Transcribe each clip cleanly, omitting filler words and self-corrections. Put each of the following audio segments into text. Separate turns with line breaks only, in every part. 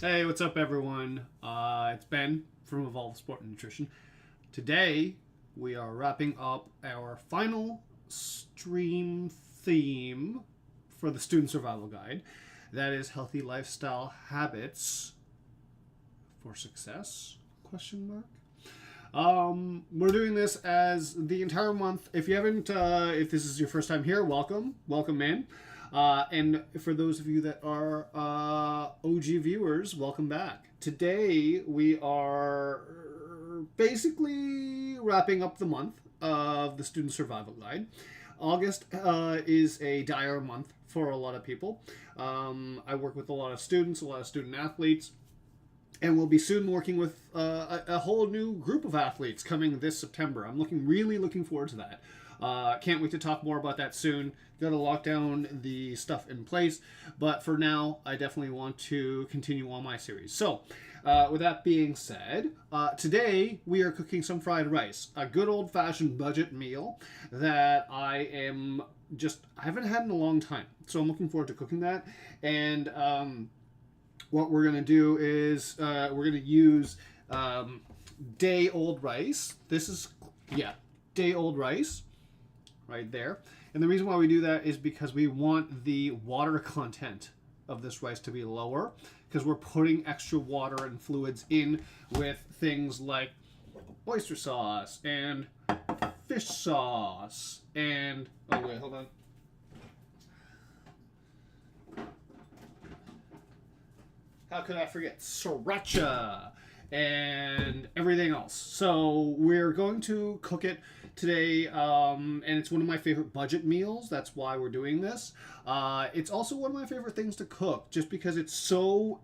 Hey, what's up, everyone? It's Ben from Evolve Sport and Nutrition. Today, we are wrapping up our final stream theme for the Student Survival Guide. That is healthy lifestyle habits for success? Question mark. We're doing this as the entire month. If you haven't, if this is your first time here, welcome, man. And for those of you that are OG viewers, welcome back. Today we are basically wrapping up the month of the Student Survival Guide. August is a dire month for a lot of people. I work with a lot of students, a lot of student athletes. And we'll be soon working with a whole new group of athletes coming this September. I'm really looking forward to that. Can't wait to talk more about that soon. Got to lock down the stuff in place. But for now, I definitely want to continue on my series. So, with that being said, today we are cooking some fried rice. A good old-fashioned budget meal that I haven't had in a long time. So I'm looking forward to cooking that. And what we're going to do is we're going to use day-old rice. This is, day-old rice right there. And the reason why we do that is because we want the water content of this rice to be lower, because we're putting extra water and fluids in with things like oyster sauce and fish sauce and, oh wait, hold on. How could I forget? Sriracha and everything else. So we're going to cook it today, and it's one of my favorite budget meals. That's why we're doing this. It's also one of my favorite things to cook, just because it's so...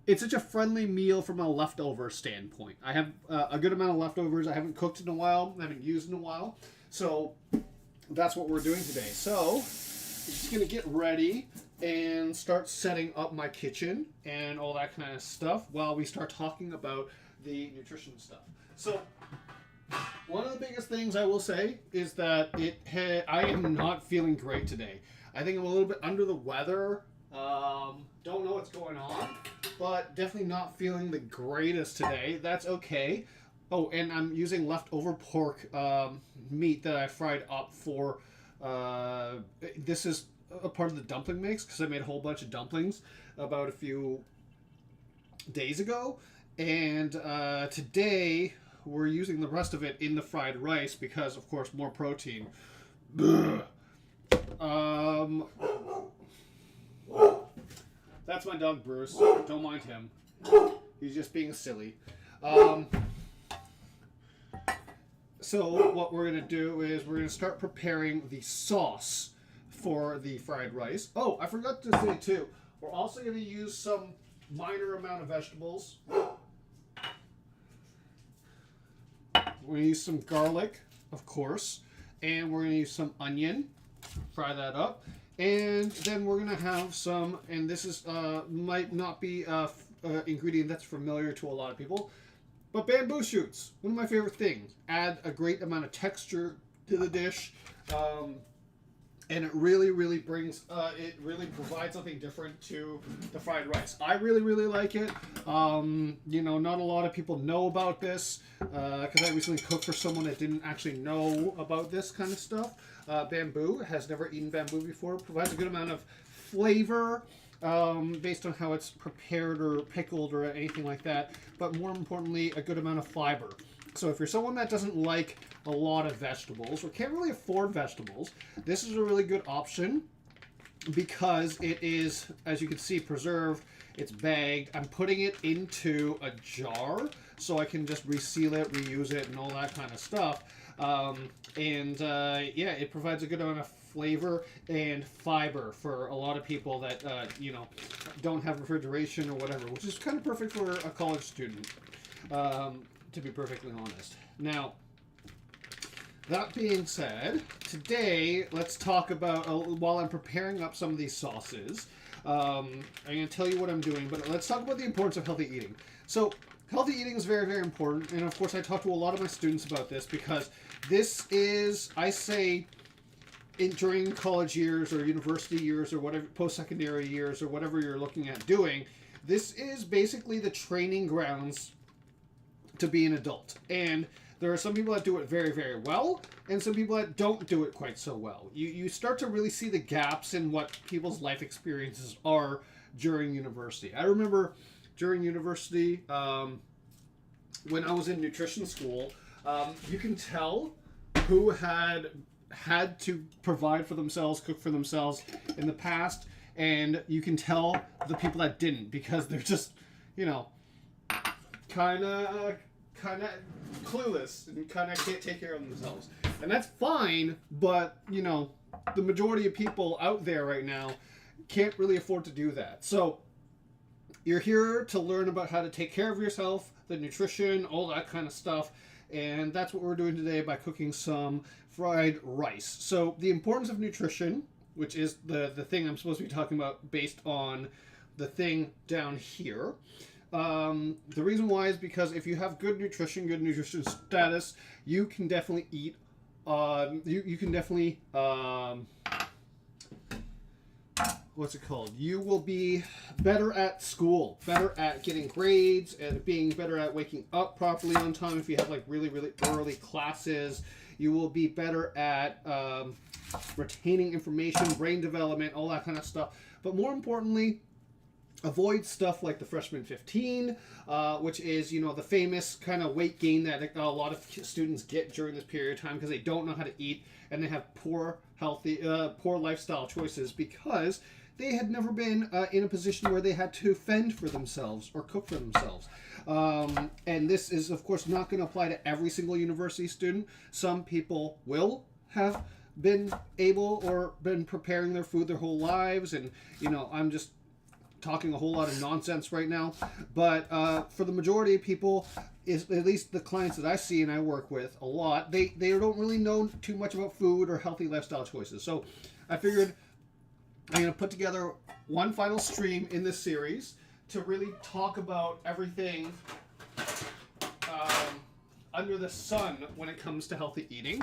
it's such a friendly meal from a leftover standpoint. I have a good amount of leftovers. I haven't cooked in a while. I haven't used in a while. So that's what we're doing today. So I'm just going to get ready and start setting up my kitchen and all that kind of stuff while we start talking about the nutrition stuff. So one of the biggest things I will say is that I am not feeling great today. I think I'm a little bit under the weather. Don't know what's going on, but definitely not feeling the greatest today. That's okay. Oh, and I'm using leftover pork meat that I fried up for. This is a part of the dumpling mix because I made a whole bunch of dumplings about a few days ago, and today we're using the rest of it in the fried rice because, of course, more protein. That's my dog Bruce. Don't mind him. He's just being silly. So what we're gonna do is we're gonna start preparing the sauce for the fried rice. Oh, I forgot to say too, we're also going to use some minor amount of vegetables. We're going to use some garlic, of course, and we're going to use some onion. Fry that up. And then we're going to have some, and this is might not be an ingredient that's familiar to a lot of people, but bamboo shoots. One of my favorite things. Add a great amount of texture to the dish. And it really brings, it really provides something different to the fried rice. I really like it. You know, not a lot of people know about this because I recently cooked for someone that didn't actually know about this kind of stuff. Bamboo, has never eaten bamboo before. It provides a good amount of flavor based on how it's prepared or pickled or anything like that. But more importantly, a good amount of fiber. So if you're someone that doesn't like a lot of vegetables or can't really afford vegetables, this is a really good option because it is, as you can see, preserved. It's bagged. I'm putting it into a jar so I can just reseal it, reuse it, and all that kind of stuff. Yeah, it provides a good amount of flavor and fiber for a lot of people that, you know, don't have refrigeration or whatever, which is kind of perfect for a college student. To be perfectly honest. Now, that being said, today let's talk about, while I'm preparing up some of these sauces, I'm going to tell you what I'm doing, but let's talk about the importance of healthy eating. So, healthy eating is very important, and of course I talk to a lot of my students about this because this is, I say, during college years or university years or whatever, post-secondary years or whatever you're looking at doing, this is basically the training grounds to be an adult. And there are some people that do it very, very well, and some people that don't do it quite so well. You start to really see the gaps in what people's life experiences are during university. I remember during university, when I was in nutrition school, you can tell who had to provide for themselves, cook for themselves in the past, and you can tell the people that didn't, because they're just, kind of clueless and kind of can't take care of themselves. And that's fine, but, the majority of people out there right now can't really afford to do that. So you're here to learn about how to take care of yourself, the nutrition, all that kind of stuff. And that's what we're doing today by cooking some fried rice. So the importance of nutrition, which is the thing I'm supposed to be talking about based on the thing down here. The reason why is because if you have good nutrition status, you can definitely eat. You can definitely. What's it called? You will be better at school, better at getting grades, and being better at waking up properly on time. If you have like really, really early classes, you will be better at retaining information, brain development, all that kind of stuff. But more importantly, avoid stuff like the freshman 15, which is, the famous kind of weight gain that a lot of students get during this period of time because they don't know how to eat and they have poor lifestyle choices because they had never been in a position where they had to fend for themselves or cook for themselves. And this is, of course, not going to apply to every single university student. Some people will have been able or been preparing their food their whole lives. And, I'm just talking a whole lot of nonsense right now. But for the majority of people, at least the clients that I see and I work with a lot, they don't really know too much about food or healthy lifestyle choices. So I figured I'm going to put together one final stream in this series to really talk about everything under the sun when it comes to healthy eating,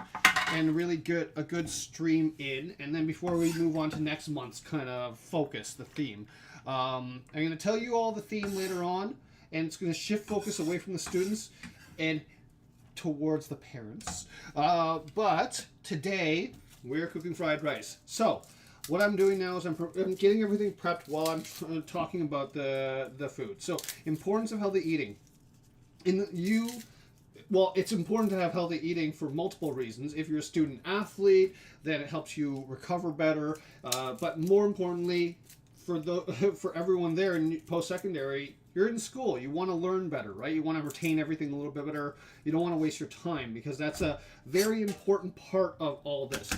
and really get a good stream in. And then before we move on to next month's kind of focus, the theme, I'm going to tell you all the theme later on, and it's going to shift focus away from the students and towards the parents. But today we're cooking fried rice. So what I'm doing now is I'm getting everything prepped while I'm talking about the food. So, importance of healthy eating. It's important to have healthy eating for multiple reasons. If you're a student athlete, then it helps you recover better. But more importantly, for everyone there in post-secondary, you're in school. You want to learn better, right? You want to retain everything a little bit better. You don't want to waste your time because that's a very important part of all this.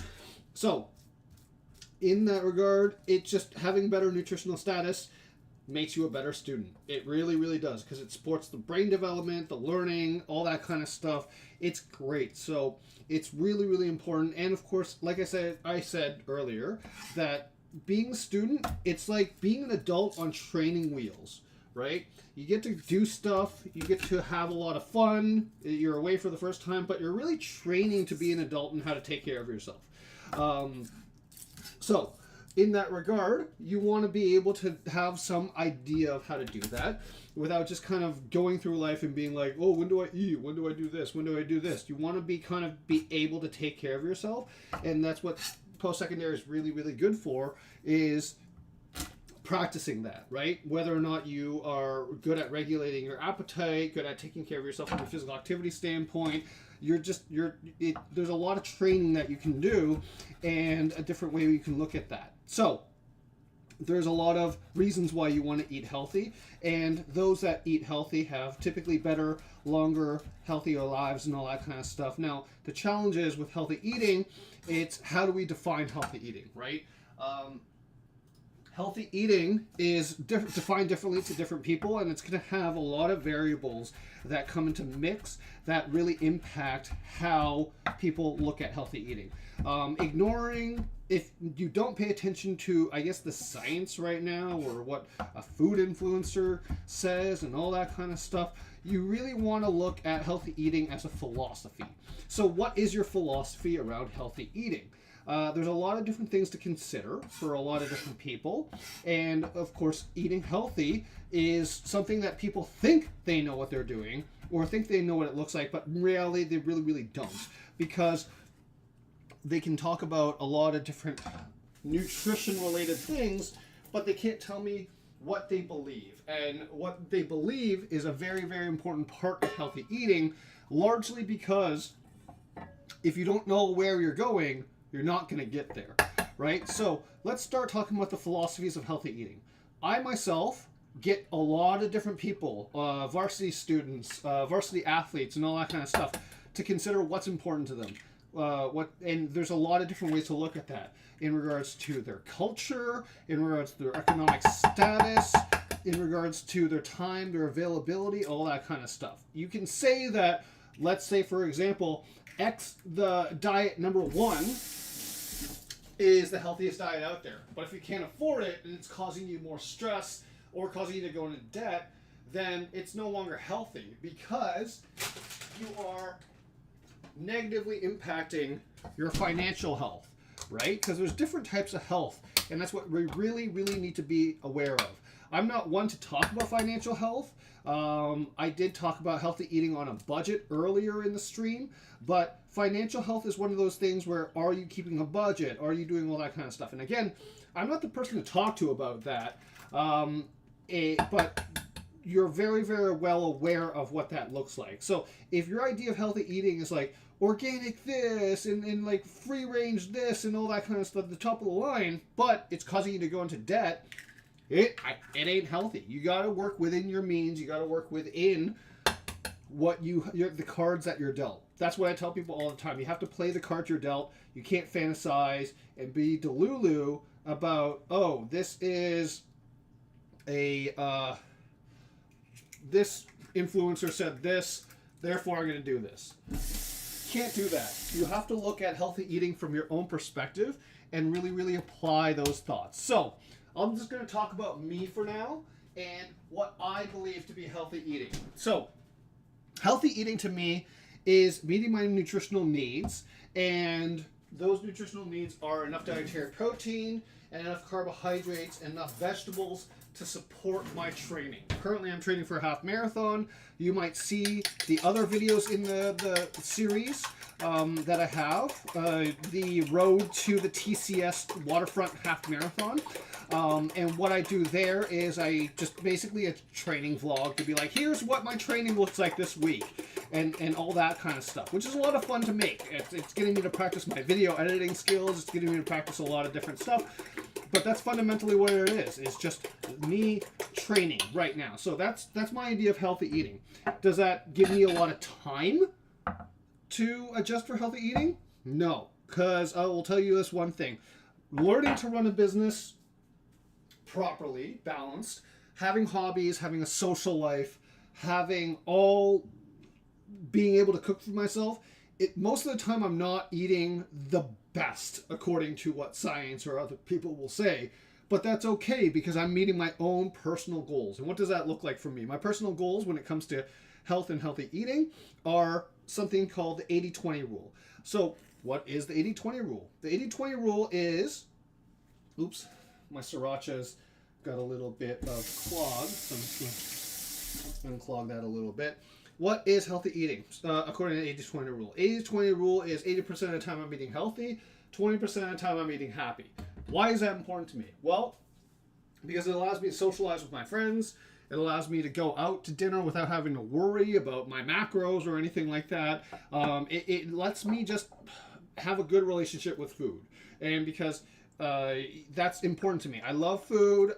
So, in that regard, it's just having better nutritional status makes you a better student. It really, really does, because it supports the brain development, the learning, all that kind of stuff. It's great. So it's really, really important. And of course, like I said earlier, that being a student, it's like being an adult on training wheels, right? You get to do stuff, you get to have a lot of fun, you're away for the first time, but you're really training to be an adult and how to take care of yourself. So, in that regard, you want to be able to have some idea of how to do that without just kind of going through life and being like, oh, when do I eat? When do I do this? When do I do this? You want to be able to take care of yourself, and that's what post-secondary is really, really good for, is practicing that, right? Whether or not you are good at regulating your appetite, good at taking care of yourself from a physical activity standpoint, there's a lot of training that you can do and a different way you can look at that. So there's a lot of reasons why you want to eat healthy, and those that eat healthy have typically better, longer, healthier lives and all that kind of stuff. Now, the challenge is with healthy eating, it's how do we define healthy eating, right? Healthy eating is defined differently to different people, and it's going to have a lot of variables that come into mix that really impact how people look at healthy eating. If you don't pay attention to, I guess, the science right now, or what a food influencer says and all that kind of stuff, you really want to look at healthy eating as a philosophy. So what is your philosophy around healthy eating? There's a lot of different things to consider for a lot of different people. And of course, eating healthy is something that people think they know what they're doing or think they know what it looks like, but in reality, they really, really don't. Because they can talk about a lot of different nutrition-related things, but they can't tell me what they believe. And what they believe is a very, very important part of healthy eating, largely because if you don't know where you're going, you're not going to get there, right? So let's start talking about the philosophies of healthy eating. I myself get a lot of different people, varsity students, varsity athletes, and all that kind of stuff, to consider what's important to them. And there's a lot of different ways to look at that in regards to their culture, in regards to their economic status, in regards to their time, their availability, all that kind of stuff. You can say that, let's say, for example, the diet number one is the healthiest diet out there. But if you can't afford it and it's causing you more stress or causing you to go into debt, then it's no longer healthy because you are negatively impacting your financial health, right? Because there's different types of health, and that's what we really, really need to be aware of. I'm not one to talk about financial health. I did talk about healthy eating on a budget earlier in the stream, but financial health is one of those things where, are you keeping a budget? Are you doing all that kind of stuff? And again, I'm not the person to talk to about that, but you're very, very well aware of what that looks like. So if your idea of healthy eating is like organic this and like free range this and all that kind of stuff at the top of the line, but it's causing you to go into debt, it ain't healthy. You got to work within your means. You got to work within what the cards that you're dealt. That's what I tell people all the time. You have to play the cards you're dealt. You can't fantasize and be delulu about, oh, this is a this influencer said this, therefore I'm going to do this. Can't do that. You have to look at healthy eating from your own perspective and really, really apply those thoughts. So I'm just going to talk about me for now and what I believe to be healthy eating. So healthy eating to me is meeting my nutritional needs, and those nutritional needs are enough dietary protein and enough carbohydrates and enough vegetables to support my training. Currently, I'm training for a half marathon. You might see the other videos in the series that I have, the road to the TCS Waterfront Half Marathon. And what I do there is I just basically a training vlog to be like, here's what my training looks like this week, and all that kind of stuff, which is a lot of fun to make. It's getting me to practice my video editing skills. It's getting me to practice a lot of different stuff. But that's fundamentally what it is. It's just me training right now. So that's my idea of healthy eating. Does that give me a lot of time to adjust for healthy eating? No, because I will tell you this one thing. Learning to run a business properly, balanced, having hobbies, having a social life, having all being able to cook for myself, most of the time I'm not eating the best according to what science or other people will say, but that's okay because I'm meeting my own personal goals. And what does that look like for me? My personal goals when it comes to health and healthy eating are something called the 80-20 rule. So what is the 80-20 rule? The 80-20 rule is, oops, my sriracha's got a little bit of clog, so I'm just going to unclog that a little bit. What is healthy eating according to the 80-20 rule? 80-20 rule is 80% of the time I'm eating healthy, 20% of the time I'm eating happy. Why is that important to me? Well, because it allows me to socialize with my friends. It allows me to go out to dinner without having to worry about my macros or anything like that. It lets me just have a good relationship with food. And because that's important to me. I love food.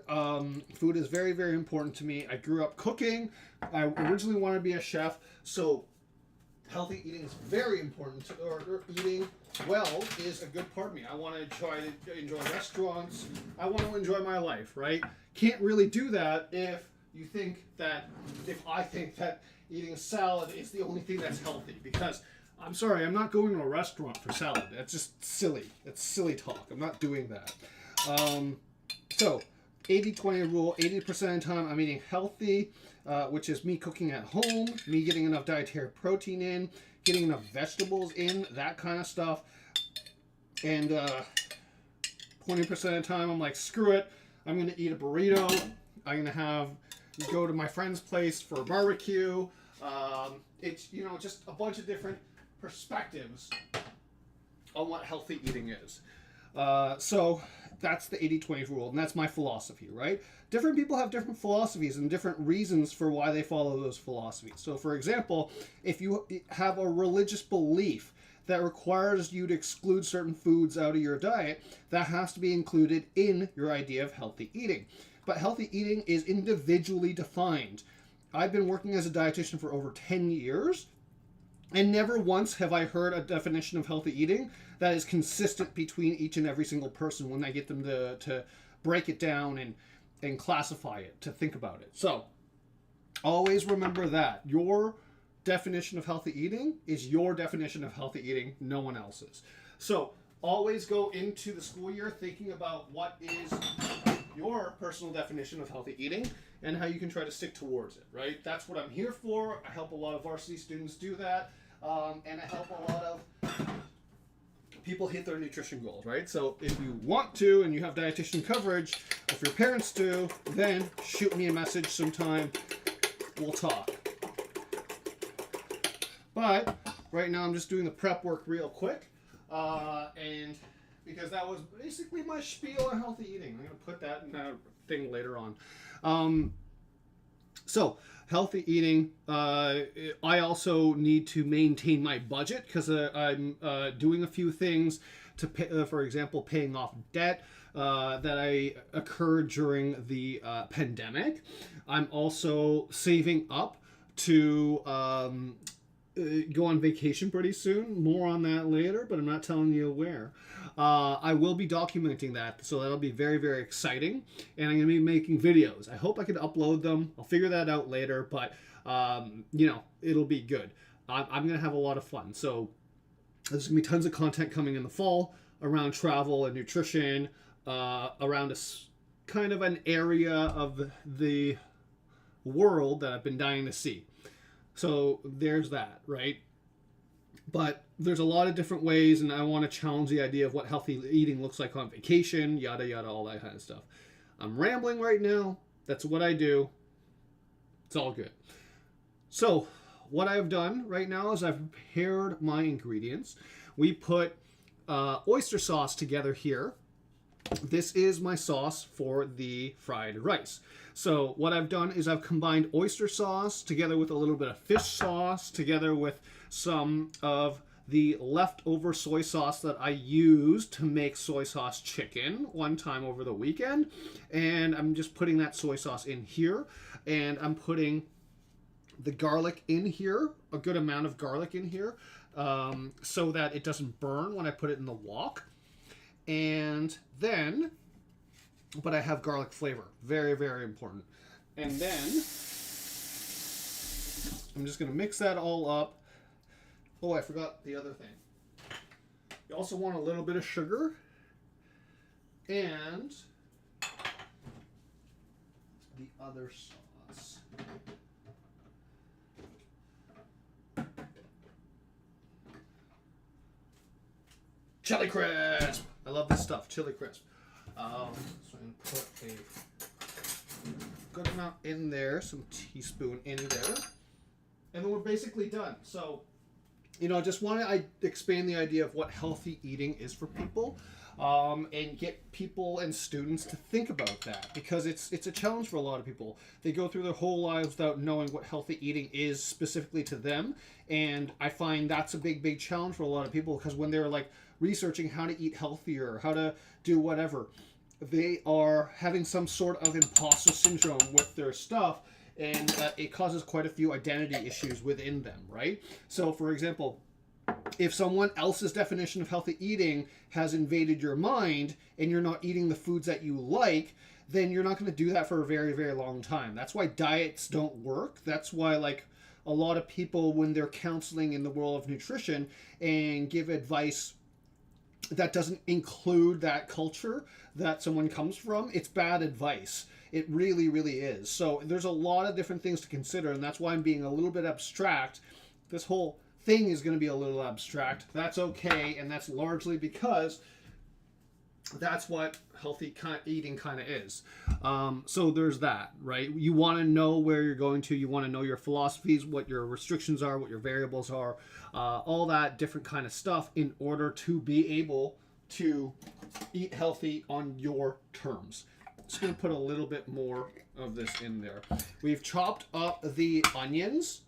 Food is very, very important to me. I grew up cooking. I originally wanted to be a chef, so healthy eating is very important, or eating well is a good part of me. I want to try to enjoy restaurants. I want to enjoy my life, right? Can't really do that if I think that eating a salad is the only thing that's healthy, because I'm sorry, I'm not going to a restaurant for salad. That's just silly. That's silly talk. I'm not doing that. So 80-20 rule, 80% of the time I'm eating healthy, which is me cooking at home, me getting enough dietary protein in, getting enough vegetables in, that kind of stuff. And 20% of the time, I'm like, screw it. I'm going to eat a burrito. I'm going to go to my friend's place for a barbecue. It's, just a bunch of different perspectives on what healthy eating is. So that's the 80-20 rule, and that's my philosophy, right? Different people have different philosophies and different reasons for why they follow those philosophies. So, for example, if you have a religious belief that requires you to exclude certain foods out of your diet, that has to be included in your idea of healthy eating. But healthy eating is individually defined. I've been working as a dietitian for over 10 years, and never once have I heard a definition of healthy eating that is consistent between each and every single person when I get them to break it down and classify it, to think about it. So, always remember that. Your definition of healthy eating is your definition of healthy eating, no one else's. So, always go into the school year thinking about what is your personal definition of healthy eating and how you can try to stick towards it, right? That's what I'm here for. I help a lot of varsity students do that, and I help a lot of people hit their nutrition goals, right? So if you want to and you have dietitian coverage, if your parents do, then shoot me a message sometime. We'll talk. But right now I'm just doing the prep work real quick, and because that was basically my spiel on healthy eating. I'm going to put that in a thing later on. So healthy eating, I also need to maintain my budget because I'm doing a few things to pay, for example, paying off debt that I occurred during the pandemic. I'm also saving up to go on vacation pretty soon. More on that later, but I'm not telling you where. I will be documenting that, so that'll be very, very exciting. And I'm going to be making videos. I hope I can upload them. I'll figure that out later, but, it'll be good. I'm going to have a lot of fun. So there's going to be tons of content coming in the fall around travel and nutrition, around kind of an area of the world that I've been dying to see. So there's that, right? But there's a lot of different ways, and I want to challenge the idea of what healthy eating looks like on vacation, yada, yada, all that kind of stuff. I'm rambling right now. That's what I do. It's all good. So what I've done right now is I've prepared my ingredients. We put oyster sauce together here. This is my sauce for the fried rice. So what I've done is I've combined oyster sauce together with a little bit of fish sauce together with some of the leftover soy sauce that I used to make soy sauce chicken one time over the weekend. And I'm just putting that soy sauce in here, and I'm putting the garlic in here, a good amount of garlic in here, so that it doesn't burn when I put it in the wok. And then, but I have garlic flavor. Very, very important. And then, I'm just going to mix that all up. Oh, I forgot the other thing. You also want a little bit of sugar. And the other sauce. Chili crisp. I love this stuff, chili crisp. So I'm going to put a good amount in there, some teaspoon in there. And then we're basically done. So, just want to expand the idea of what healthy eating is for people, and get people and students to think about that, because it's a challenge for a lot of people. They go through their whole lives without knowing what healthy eating is specifically to them, and I find that's a big, big challenge for a lot of people, because when they're like researching how to eat healthier, how to do whatever, they are having some sort of imposter syndrome with their stuff, and it causes quite a few identity issues within them, right? So, for example, if someone else's definition of healthy eating has invaded your mind and you're not eating the foods that you like, then you're not going to do that for a very, very long time. That's why diets don't work. That's why, a lot of people, when they're counseling in the world of nutrition and give advice that doesn't include that culture that someone comes from, it's bad advice. It really, really is. So there's a lot of different things to consider, and that's why I'm being a little bit abstract. This whole thing is going to be a little abstract. That's okay, and that's largely because that's what healthy eating kind of is. So there's that, right? You want to know where you're going to. You want to know your philosophies, what your restrictions are, what your variables are, all that different kind of stuff in order to be able to eat healthy on your terms. Just going to put a little bit more of this in there. We've chopped up the onions.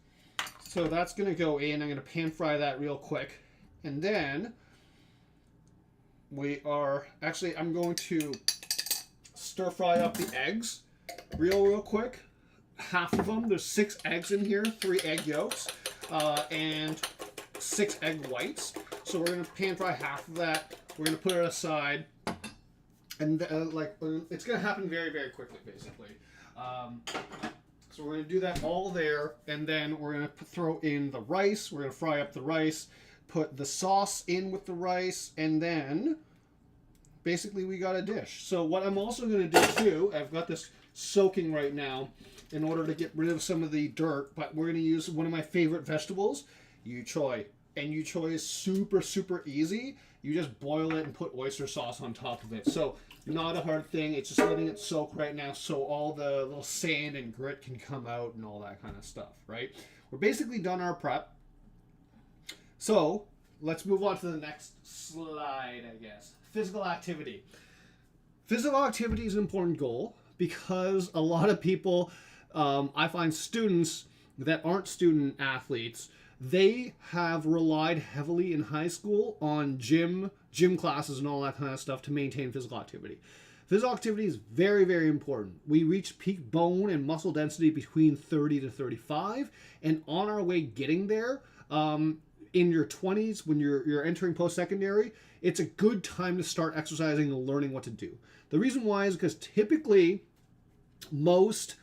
So that's going to go in. I'm going to pan fry that real quick. And then I'm going to stir fry up the eggs real quick. Half of them. There's 6 eggs in here, 3 egg yolks, and 6 egg whites. So we're going to pan fry half of that. We're going to put it aside. And it's going to happen very, very quickly, basically. So we're going to do that all there, and then we're going to throw in the rice. We're going to fry up the rice, put the sauce in with the rice, and then basically we got a dish. So what I'm also going to do too, I've got this soaking right now in order to get rid of some of the dirt, but we're going to use one of my favorite vegetables, yu choy. And yu choy is super, super easy. You just boil it and put oyster sauce on top of it. So not a hard thing. It's just letting it soak right now so all the little sand and grit can come out and all that kind of stuff, right? We're basically done our prep. So let's move on to the next slide, I guess. Physical activity. Physical activity is an important goal because a lot of people, I find students that aren't student athletes, they have relied heavily in high school on gym classes and all that kind of stuff to maintain physical activity. Physical activity is very, very important. We reach peak bone and muscle density between 30 to 35, and on our way getting there, in your 20s, when you're entering post-secondary, it's a good time to start exercising and learning what to do. The reason why is because typically most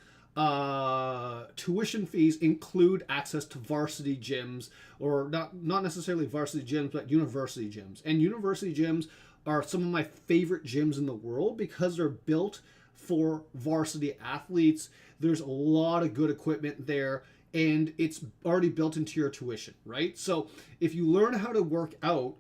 tuition fees include access to varsity gyms, or not necessarily varsity gyms, but university gyms. And university gyms are some of my favorite gyms in the world because they're built for varsity athletes. There's a lot of good equipment there, and it's already built into your tuition, right? So if you learn how to work out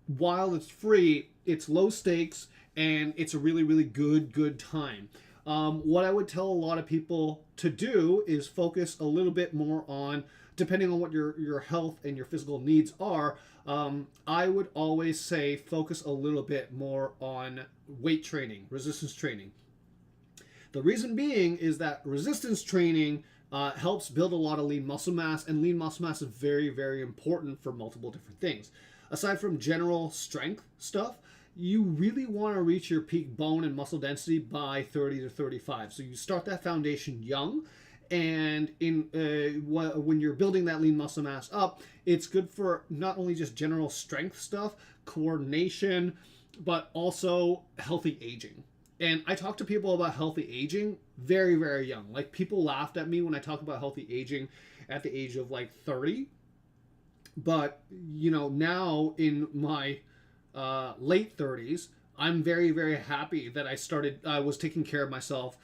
while it's free, it's low stakes, and it's a really, really good time. What I would tell a lot of people to do is focus a little bit more on, depending on what your health and your physical needs are, I would always say focus a little bit more on weight training, resistance training. The reason being is that resistance training helps build a lot of lean muscle mass, and lean muscle mass is very, very important for multiple different things. Aside from general strength stuff, you really want to reach your peak bone and muscle density by 30 to 35. So you start that foundation young, and when you're building that lean muscle mass up, it's good for not only just general strength stuff, coordination, but also healthy aging. And I talk to people about healthy aging very, very young. Like, people laughed at me when I talk about healthy aging at the age of like 30. But, now in my late 30s, I'm very, very happy that I was taking care of myself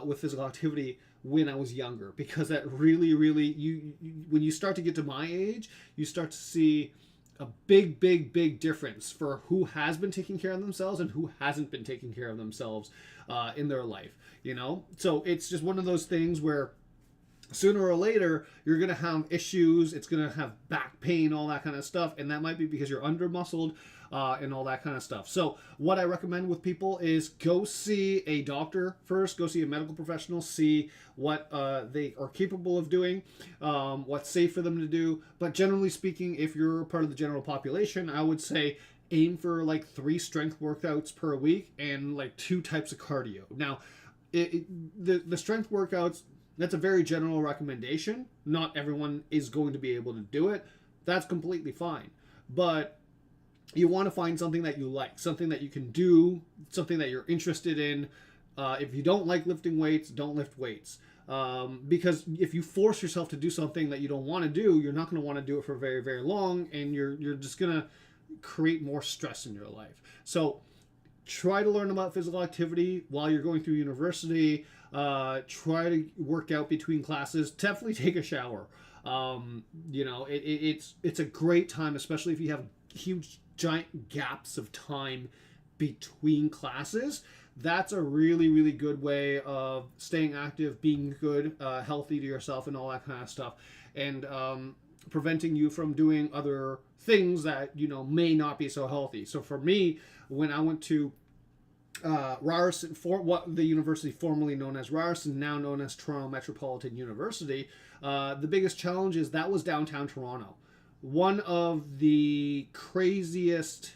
with physical activity when I was younger, because that really, when you start to get to my age, you start to see a big difference for who has been taking care of themselves and who hasn't been taking care of themselves in their life, So it's just one of those things where sooner or later, you're going to have issues. It's going to have back pain, all that kind of stuff. And that might be because you're under-muscled and all that kind of stuff. So what I recommend with people is go see a doctor first. Go see a medical professional. See what they are capable of doing, what's safe for them to do. But generally speaking, if you're part of the general population, I would say aim for like 3 strength workouts per week and like 2 types of cardio. Now, the strength workouts, that's a very general recommendation. Not everyone is going to be able to do it. That's completely fine. But you want to find something that you like, something that you can do, something that you're interested in. If you don't like lifting weights, don't lift weights. Because if you force yourself to do something that you don't want to do, you're not going to want to do it for very, very long, and you're just going to create more stress in your life. So try to learn about physical activity while you're going through university. Try to work out between classes. Definitely take a shower. It's a great time, especially if you have huge giant gaps of time between classes. That's a really, really good way of staying active, being good, healthy to yourself, and all that kind of stuff, and preventing you from doing other things that may not be so healthy. So for me, when I went to Ryerson, for what the university formerly known as Ryerson, now known as Toronto Metropolitan University, the biggest challenge is that was downtown Toronto. One of the craziest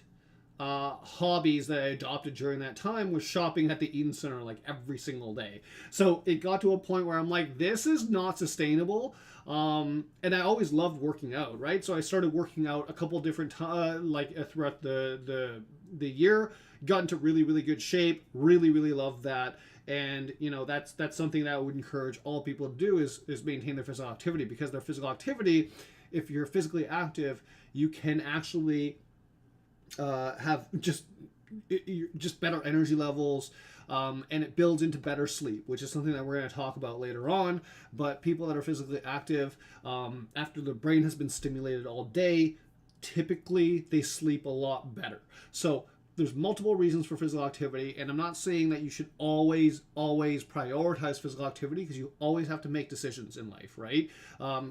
hobbies that I adopted during that time was shopping at the Eden Center like every single day. So it got to a point where I'm like, this is not sustainable. And I always loved working out, right? So I started working out a couple different throughout the year, got into really, really good shape, really, really loved that. And that's something that I would encourage all people to do is maintain their physical activity, because their physical activity, if you're physically active, you can actually have just better energy levels, and it builds into better sleep, which is something that we're going to talk about later on. But people that are physically active, after the brain has been stimulated all day, typically they sleep a lot better. So there's multiple reasons for physical activity, and I'm not saying that you should always prioritize physical activity, because you always have to make decisions in life, right?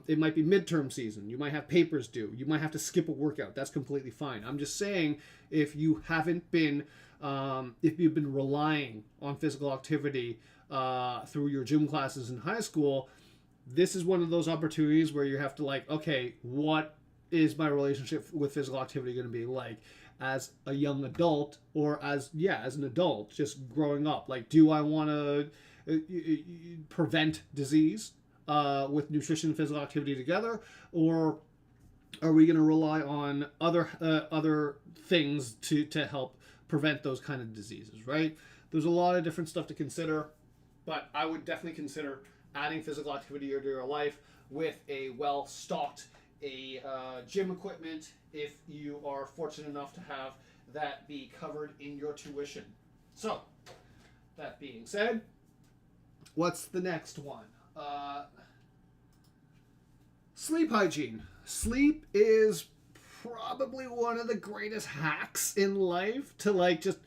It might be midterm season, you might have papers due, you might have to skip a workout. That's completely fine. I'm just saying, if you've been relying on physical activity through your gym classes in high school, this is one of those opportunities where you have to okay, what is my relationship with physical activity going to be like as a young adult, or as an adult just growing up? Do I want to prevent disease with nutrition and physical activity together, or are we going to rely on other things to help prevent those kind of diseases, right? There's a lot of different stuff to consider, but I would definitely consider adding physical activity into your life with a well-stocked gym equipment, if you are fortunate enough to have that be covered in your tuition. So, that being said, what's the next one? Sleep hygiene. Sleep is probably one of the greatest hacks in life to just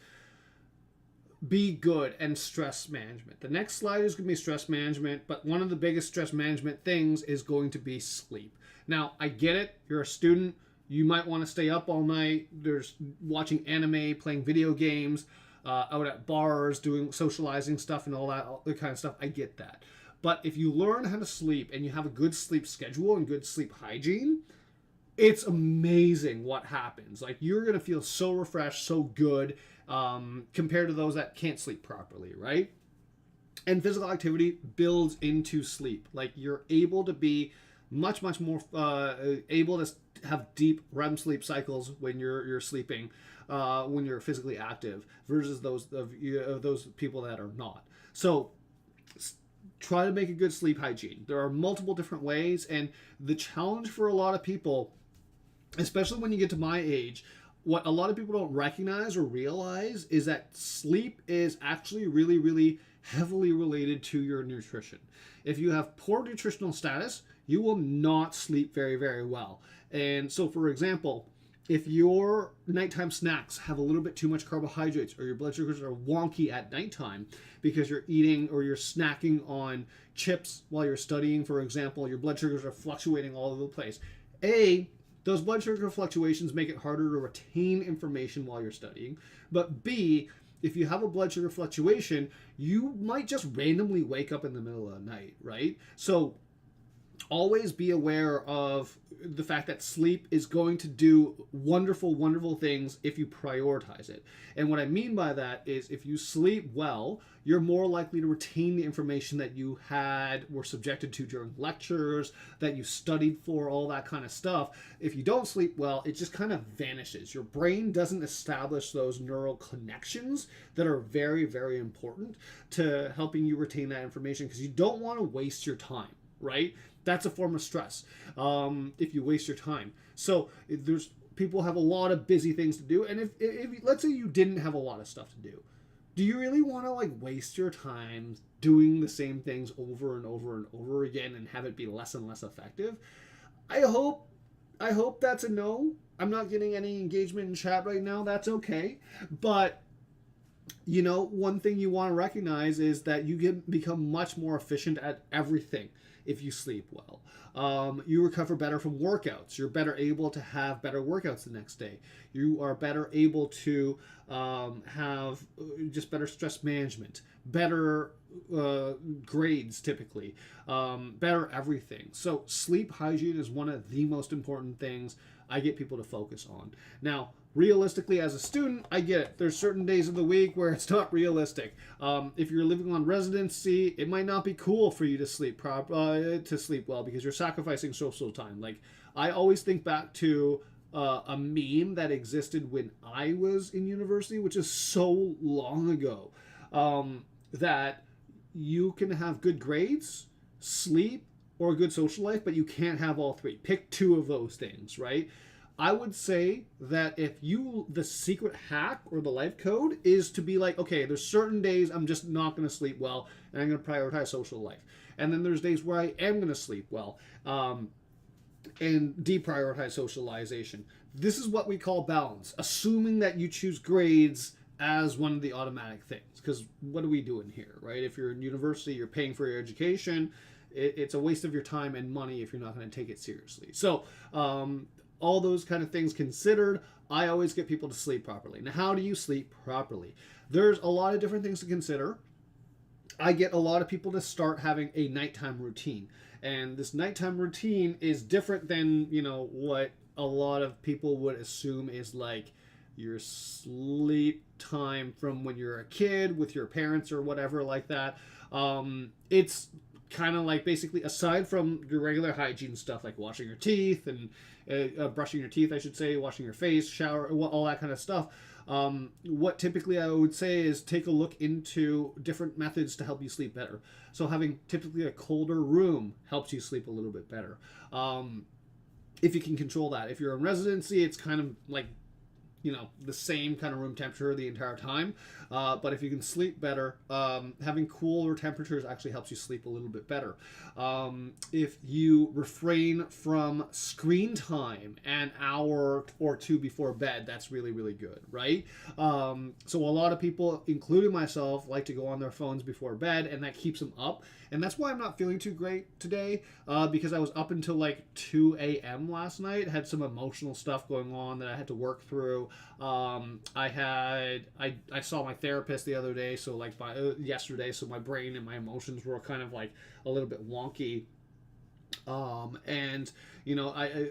be good, and stress management. The next slide is going to be stress management, but one of the biggest stress management things is going to be sleep. Now, I get it. You're a student. You might want to stay up all night. There's watching anime, playing video games, out at bars, doing socializing stuff and all that kind of stuff. I get that. But if you learn how to sleep and you have a good sleep schedule and good sleep hygiene, it's amazing what happens. You're going to feel so refreshed, so good, compared to those that can't sleep properly, right? And physical activity builds into sleep. You're able to be much more able to have deep REM sleep cycles when you're sleeping, when you're physically active, versus those people that are not. So try to make a good sleep hygiene. There are multiple different ways, and the challenge for a lot of people, especially when you get to my age, what a lot of people don't recognize or realize is that sleep is actually really, really heavily related to your nutrition. If you have poor nutritional status, you will not sleep very, very well. And so, for example, if your nighttime snacks have a little bit too much carbohydrates, or your blood sugars are wonky at nighttime because you're eating or you're snacking on chips while you're studying, for example, your blood sugars are fluctuating all over the place. Those blood sugar fluctuations make it harder to retain information while you're studying. But B, if you have a blood sugar fluctuation, you might just randomly wake up in the middle of the night, right? So always be aware of the fact that sleep is going to do wonderful, wonderful things if you prioritize it. And what I mean by that is, if you sleep well, you're more likely to retain the information that you were subjected to during lectures, that you studied for, all that kind of stuff. If you don't sleep well, it just kind of vanishes. Your brain doesn't establish those neural connections that are very, very important to helping you retain that information, because you don't want to waste your time, right? That's a form of stress, if you waste your time. So people have a lot of busy things to do, and if let's say you didn't have a lot of stuff to do, do you really want to like waste your time doing the same things over and over and over again and have it be less and less effective? I hope I hope that's a no. I'm not getting any engagement in chat right now. That's okay. But one thing you want to recognize is that you can become much more efficient at everything if you sleep well. You recover better from workouts. You're better able to have better workouts the next day. You are better able to have just better stress management, better grades typically, better everything. So sleep hygiene is one of the most important things I get people to focus on. Now, realistically, as a student, I get it. There's certain days of the week where it's not realistic. If you're living on residency, it might not be cool for you to sleep well because you're sacrificing social time. Like I always think back to a meme that existed when I was in university, which is so long ago, that you can have good grades, sleep, or a good social life, but you can't have all three. Pick two of those things, right? I would say that the secret hack or the life code is to be like, okay, there's certain days I'm just not going to sleep well, and I'm going to prioritize social life. And then there's days where I am going to sleep well, and deprioritize socialization. This is what we call balance, assuming that you choose grades as one of the automatic things. Because what are we doing here, right? If you're in university, you're paying for your education. It's a waste of your time and money if you're not going to take it seriously. So, all those kind of things considered, I always get people to sleep properly. Now, how do you sleep properly? There's a lot of different things to consider. I get a lot of people to start having a nighttime routine. And this nighttime routine is different than, what a lot of people would assume is like your sleep time from when you're a kid with your parents or whatever like that. It's kind of like basically aside from your regular hygiene stuff like washing your teeth and brushing your teeth, I should say, washing your face, shower, all that kind of stuff. What typically I would say is take a look into different methods to help you sleep better. So having typically a colder room helps you sleep a little bit better. If you can control that. If you're in residency, it's kind of like the same kind of room temperature the entire time. But if you can sleep better, having cooler temperatures actually helps you sleep a little bit better. If you refrain from screen time an hour or two before bed, that's really, really good, right? So a lot of people, including myself, like to go on their phones before bed, and that keeps them up. And that's why I'm not feeling too great today, because I was up until like 2 a.m. last night, had some emotional stuff going on that I had to work through. I saw my therapist the other day, so like yesterday, so my brain and my emotions were kind of like a little bit wonky. And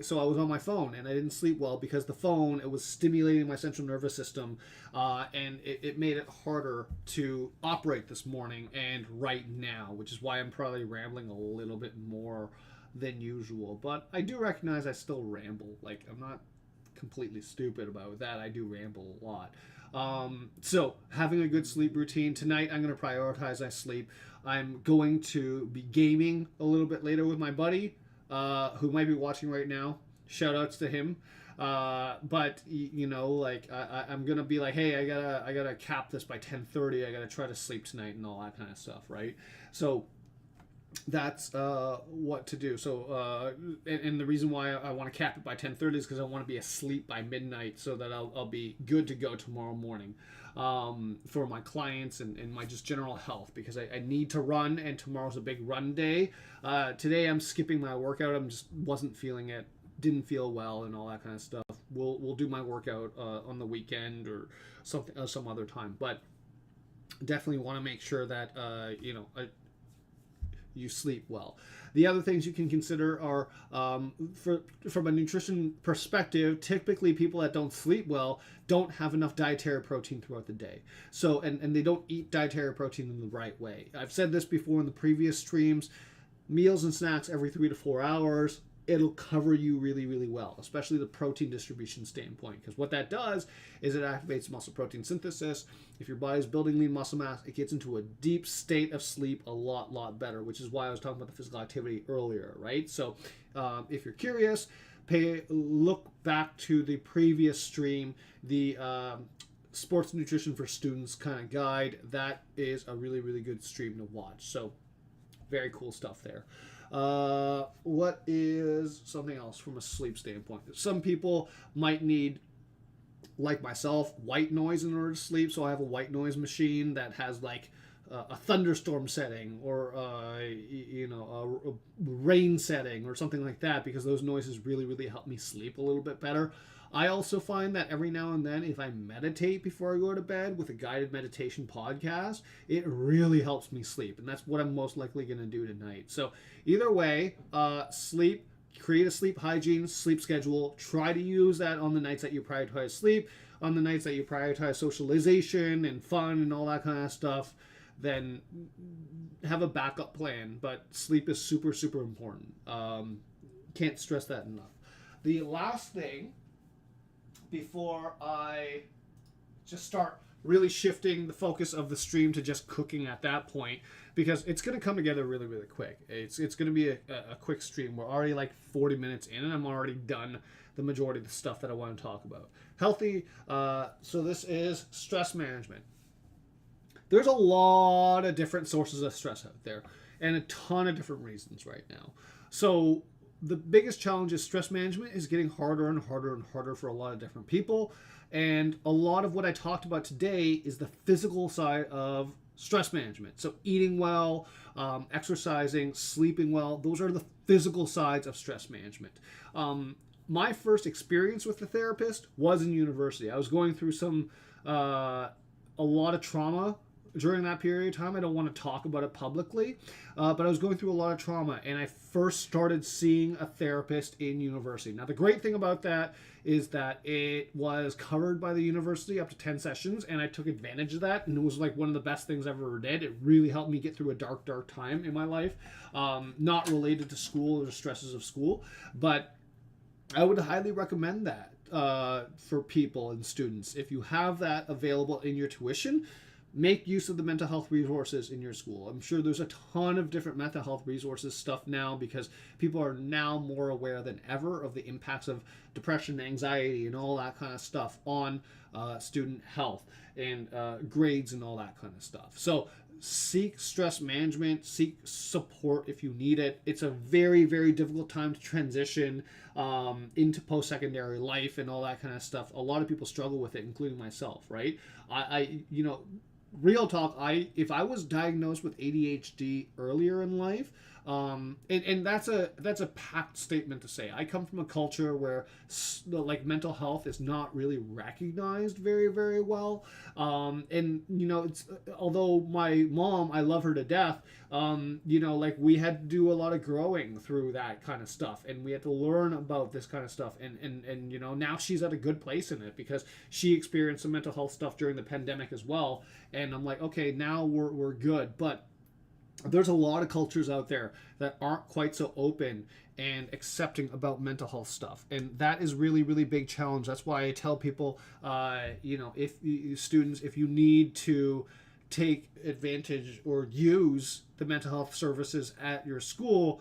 so I was on my phone and I didn't sleep well because the phone, it was stimulating my central nervous system, and it made it harder to operate this morning and right now, which is why I'm probably rambling a little bit more than usual. But I do recognize I still ramble. Like, I'm not completely stupid about that. I do ramble a lot. So having a good sleep routine tonight, I'm going to prioritize my sleep. I'm going to be gaming a little bit later with my buddy, who might be watching right now. Shout outs to him. But I'm gonna be like, hey, I gotta cap this by 10:30. I gotta try to sleep tonight and all that kind of stuff, right? So that's what to do. So and the reason why I want to cap it by 10:30 is because I want to be asleep by midnight so that I'll be good to go tomorrow morning, for my clients and my just general health, because I need to run, and tomorrow's a big run day. Today I'm skipping my workout. I'm just wasn't feeling it, didn't feel well, and all that kind of stuff. We'll do my workout on the weekend or something some other time, but definitely want to make sure that you sleep well. The other things you can consider are, from a nutrition perspective, typically people that don't sleep well don't have enough dietary protein throughout the day. So, and they don't eat dietary protein in the right way. I've said this before in the previous streams, meals and snacks every 3 to 4 hours, it'll cover you really, really well, especially the protein distribution standpoint, because what that does is it activates muscle protein synthesis. If your body's building lean muscle mass, it gets into a deep state of sleep a lot better, which is why I was talking about the physical activity earlier, right? So if you're curious, look back to the previous stream, the sports nutrition for students kind of guide. That is a really, really good stream to watch. So very cool stuff there. What is something else from a sleep standpoint? Some people might need, like myself, white noise in order to sleep. So I have a white noise machine that has like a thunderstorm setting, or a rain setting or something like that, because those noises really, really help me sleep a little bit better. I also find that every now and then, if I meditate before I go to bed with a guided meditation podcast, it really helps me sleep. And that's what I'm most likely going to do tonight. So either way, sleep, create a sleep hygiene, sleep schedule. Try to use that on the nights that you prioritize sleep, on the nights that you prioritize socialization and fun and all that kind of stuff. Then have a backup plan. But sleep is super, super important. Can't stress that enough. The last thing, before I just start really shifting the focus of the stream to just cooking at that point, because it's going to come together really, really quick. It's going to be a quick stream. We're already like 40 minutes in, and I'm already done the majority of the stuff that I want to talk about. Healthy. So this is stress management. There's a lot of different sources of stress out there, and a ton of different reasons right now. So the biggest challenge is stress management is getting harder and harder and harder for a lot of different people. And a lot of what I talked about today is the physical side of stress management. So eating well, exercising, sleeping well, those are the physical sides of stress management. My first experience with the therapist was in university. I was going through a lot of trauma during that period of time. I don't want to talk about it publicly, but I was going through a lot of trauma, and I first started seeing a therapist in university. Now, the great thing about that is that it was covered by the university up to 10 sessions, and I took advantage of that, and it was like one of the best things I ever did. It really helped me get through a dark, dark time in my life, not related to school or the stresses of school, but I would highly recommend that for people and students. If you have that available in your tuition, make use of the mental health resources in your school. I'm sure there's a ton of different mental health resources stuff now, because people are now more aware than ever of the impacts of depression, anxiety, and all that kind of stuff on student health and grades and all that kind of stuff. So seek stress management, seek support if you need it. It's a very, very difficult time to transition into post-secondary life and all that kind of stuff. A lot of people struggle with it, including myself, right? Real talk, if I was diagnosed with ADHD earlier in life, and that's a packed statement to say. I come from a culture where like mental health is not really recognized very, very well, and it's, although my mom, I love her to death, like we had to do a lot of growing through that kind of stuff, and we had to learn about this kind of stuff, and now she's at a good place in it, because she experienced some mental health stuff during the pandemic as well, and I'm like, okay, now we're good. But there's a lot of cultures out there that aren't quite so open and accepting about mental health stuff, and that is really, really big challenge. That's why I tell people, if students, if you need to take advantage or use the mental health services at your school,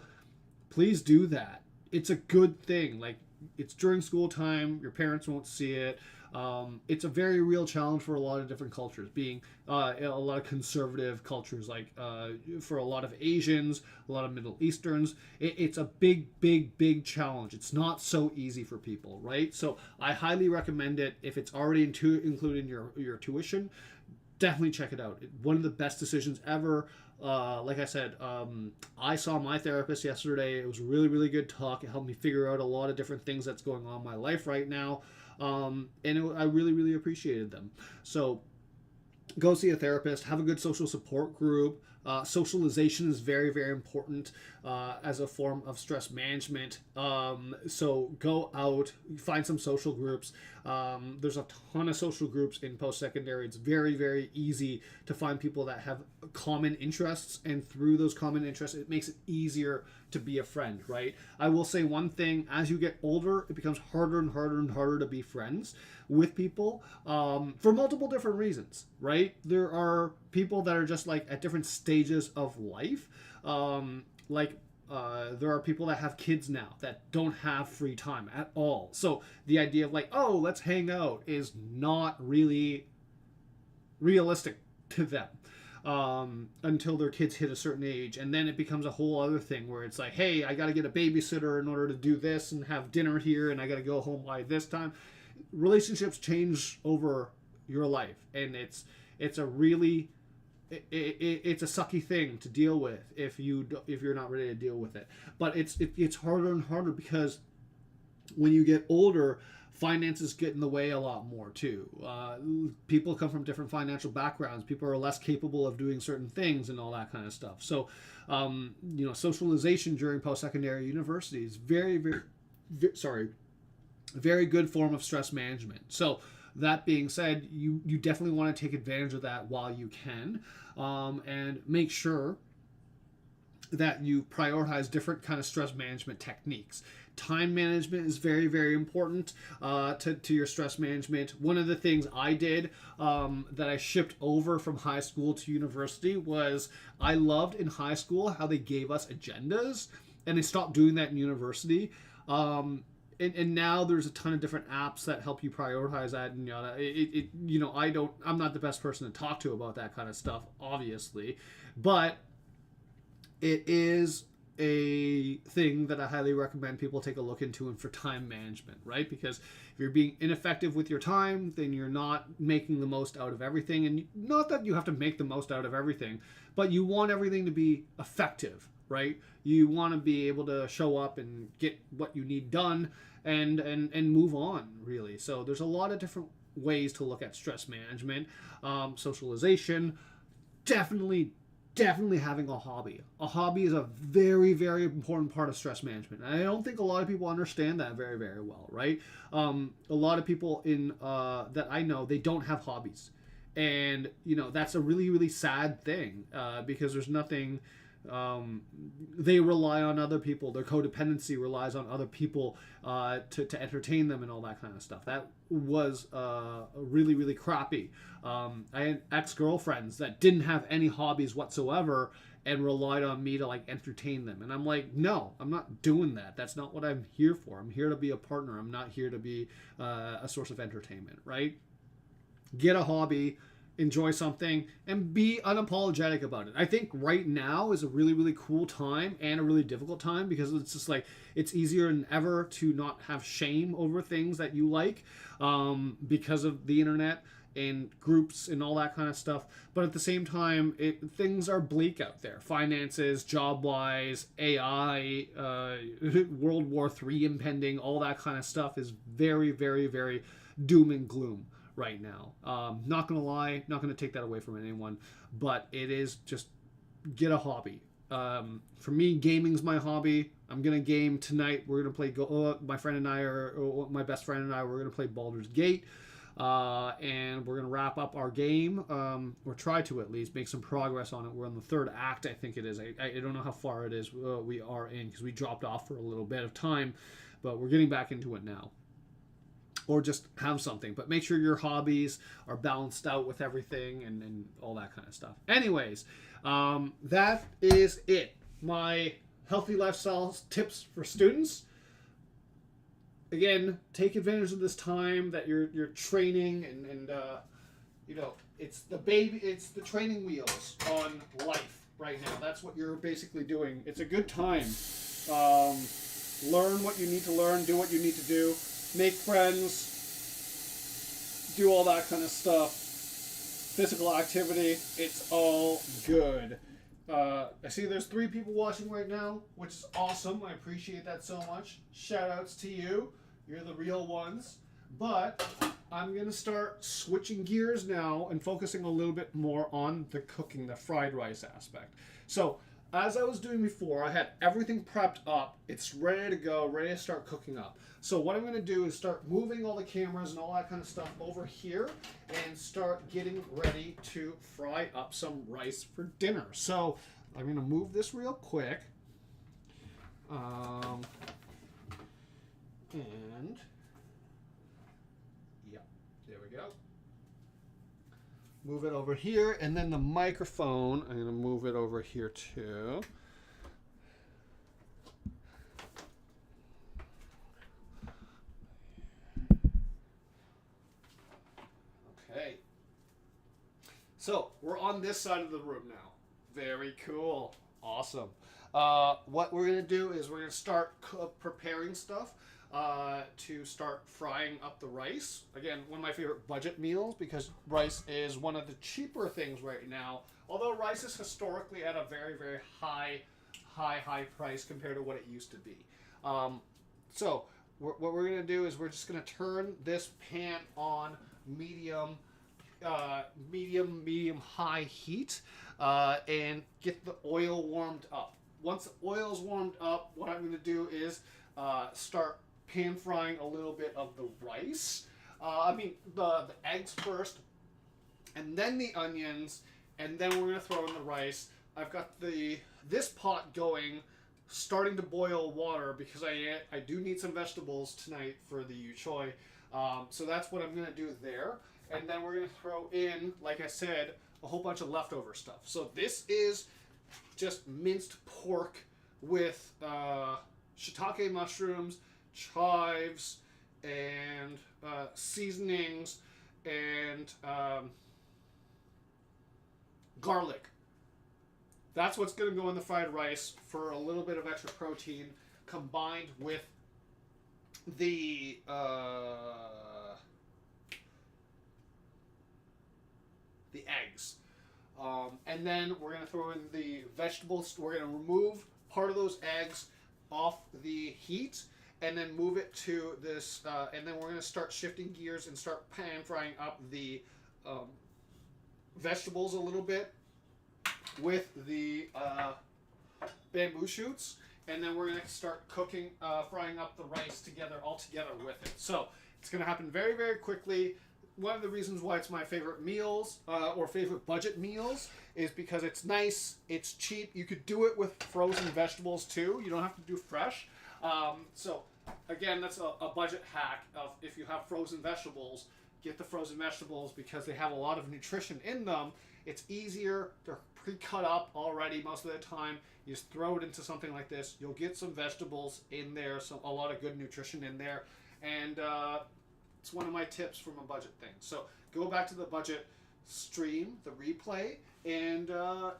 please do that. It's a good thing. Like, it's during school time, your parents won't see it. It's a very real challenge for a lot of different cultures, being a lot of conservative cultures, like for a lot of Asians, a lot of Middle Easterns. It's a big, big, big challenge. It's not so easy for people, right? So I highly recommend it. If it's already included in your tuition, definitely check it out. One of the best decisions ever. Like I said, I saw my therapist yesterday. It was a really, really good talk. It helped me figure out a lot of different things that's going on in my life right now. I really, really appreciated them. So go see a therapist, have a good social support group. Socialization is very, very important as a form of stress management. So go out, find some social groups. There's a ton of social groups in post-secondary. It's very, very easy to find people that have common interests, and through those common interests, it makes it easier to be a friend, right? I will say one thing: as you get older, it becomes harder and harder and harder to be friends with people for multiple different reasons, right? There are people that are just like at different stages of life. There are people that have kids now that don't have free time at all. So the idea of like, oh, let's hang out is not really realistic to them until their kids hit a certain age, and then it becomes a whole other thing where it's like, hey, I got to get a babysitter in order to do this and have dinner here, and I got to go home by this time. Relationships change over your life, and it's a really it's a sucky thing to deal with if you're not ready to deal with it. But it's harder and harder because when you get older, finances get in the way a lot more too. People come from different financial backgrounds. People are less capable of doing certain things and all that kind of stuff. So, socialization during post-secondary university is very good form of stress management. So that being said, you definitely want to take advantage of that while you can, and make sure that you prioritize different kind of stress management techniques. Time management is very, very important to your stress management. One of the things I did that I shipped over from high school to university was I loved in high school how they gave us agendas, and they stopped doing that in university. And now there's a ton of different apps that help you prioritize that, and I'm not the best person to talk to about that kind of stuff, obviously, but it is a thing that I highly recommend people take a look into, and for time management, right? Because if you're being ineffective with your time, then you're not making the most out of everything. And not that you have to make the most out of everything, but you want everything to be effective, right? You want to be able to show up and get what you need done and move on, really. So there's a lot of different ways to look at stress management. Socialization, definitely having a hobby. A hobby is a very, very important part of stress management. And I don't think a lot of people understand that very, very well, right? A lot of people that I know, they don't have hobbies. And, that's a really, really sad thing because there's nothing... they rely on other people. Their codependency relies on other people to entertain them and all that kind of stuff. That was really, really crappy. I had ex-girlfriends that didn't have any hobbies whatsoever and relied on me to entertain them. And I'm like, no, I'm not doing that. That's not what I'm here for. I'm here to be a partner. I'm not here to be a source of entertainment, right? Get a hobby, enjoy something, and be unapologetic about it. I think right now is a really, really cool time and a really difficult time because it's just it's easier than ever to not have shame over things that you like because of the internet and groups and all that kind of stuff. But at the same time, things are bleak out there. Finances, job-wise, AI, World War III impending, all that kind of stuff is very, very, very doom and gloom right now. Not gonna lie, not gonna take that away from anyone, but it is just get a hobby. For me, gaming's my hobby. I'm gonna game tonight. We're gonna play. My friend and I my best friend and I, we're gonna play Baldur's Gate, and we're gonna wrap up our game, or try to at least make some progress on it. We're on the third act, I think it is. I don't know how far it is. We are in because we dropped off for a little bit of time, but we're getting back into it now. Or just have something, but make sure your hobbies are balanced out with everything and all that kind of stuff. Anyways, that is it. My healthy lifestyle tips for students. Again, take advantage of this time that you're training and it's the training wheels on life right now. That's what you're basically doing. It's a good time. Learn what you need to learn, do what you need to do. Make friends, do all that kind of stuff. Physical activity, it's all good. I see there's 3 people watching right now, which is awesome. I appreciate that so much. Shout outs to you. You're the real ones. But I'm going to start switching gears now and focusing a little bit more on the cooking, the fried rice aspect. So, as I was doing before, I had everything prepped up. It's ready to go, ready to start cooking up. So what I'm going to do is start moving all the cameras and all that kind of stuff over here and start getting ready to fry up some rice for dinner. So I'm going to move this real quick. And yeah, there we go. Move it over here, and then the microphone, I'm going to move it over here too. Okay. So we're on this side of the room now. Very cool. Awesome. What we're gonna do is we're gonna start preparing stuff to start frying up the rice. Again, one of my favorite budget meals because rice is one of the cheaper things right now. Although rice is historically at a very, very high price compared to what it used to be. So what we're gonna do is we're just gonna turn this pan on medium medium high heat and get the oil warmed up. Once the oil's warmed up, what I'm going to do is start pan frying a little bit of the rice. The eggs first, and then the onions, and then we're going to throw in the rice. I've got this pot going, starting to boil water because I do need some vegetables tonight for the yu choy. So that's what I'm going to do there. And then we're going to throw in, like I said, a whole bunch of leftover stuff. So this is just minced pork with shiitake mushrooms, chives, and seasonings, and garlic. That's what's going to go in the fried rice for a little bit of extra protein combined with the eggs. And then we're going to throw in the vegetables. We're going to remove part of those eggs off the heat and then move it to this. And then we're going to start shifting gears and start pan frying up the vegetables a little bit with the bamboo shoots. And then we're going to start cooking, frying up the rice all together with it. So it's going to happen very, very quickly. One of the reasons why it's my favorite meals or favorite budget meals is because it's nice, it's cheap. You could do it with frozen vegetables too. You don't have to do fresh. So again, that's a budget hack of if you have frozen vegetables, get the frozen vegetables because they have a lot of nutrition in them. It's easier. They're pre-cut up already most of the time. You just throw it into something like this. You'll get some vegetables in there, a lot of good nutrition in there. And it's one of my tips from a budget thing. So go back to the budget stream, the replay, and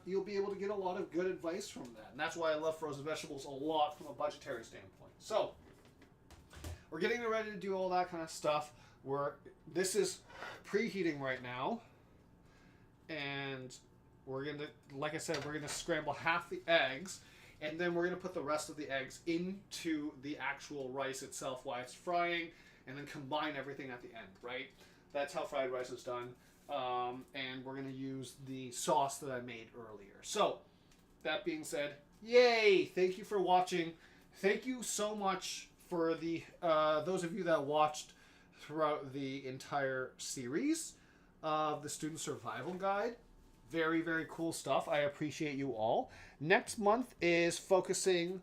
you'll be able to get a lot of good advice from that. And that's why I love frozen vegetables a lot from a budgetary standpoint. So we're getting ready to do all that kind of stuff. This is preheating right now. And we're going to, like I said, we're going to scramble half the eggs. And then we're going to put the rest of the eggs into the actual rice itself while it's frying. And then combine everything at the end, right? That's how fried rice is done. And we're going to use the sauce that I made earlier. So, that being said, yay! Thank you for watching. Thank you so much for those of you that watched throughout the entire series of the Student Survival Guide. Very, very cool stuff. I appreciate you all. Next month is switching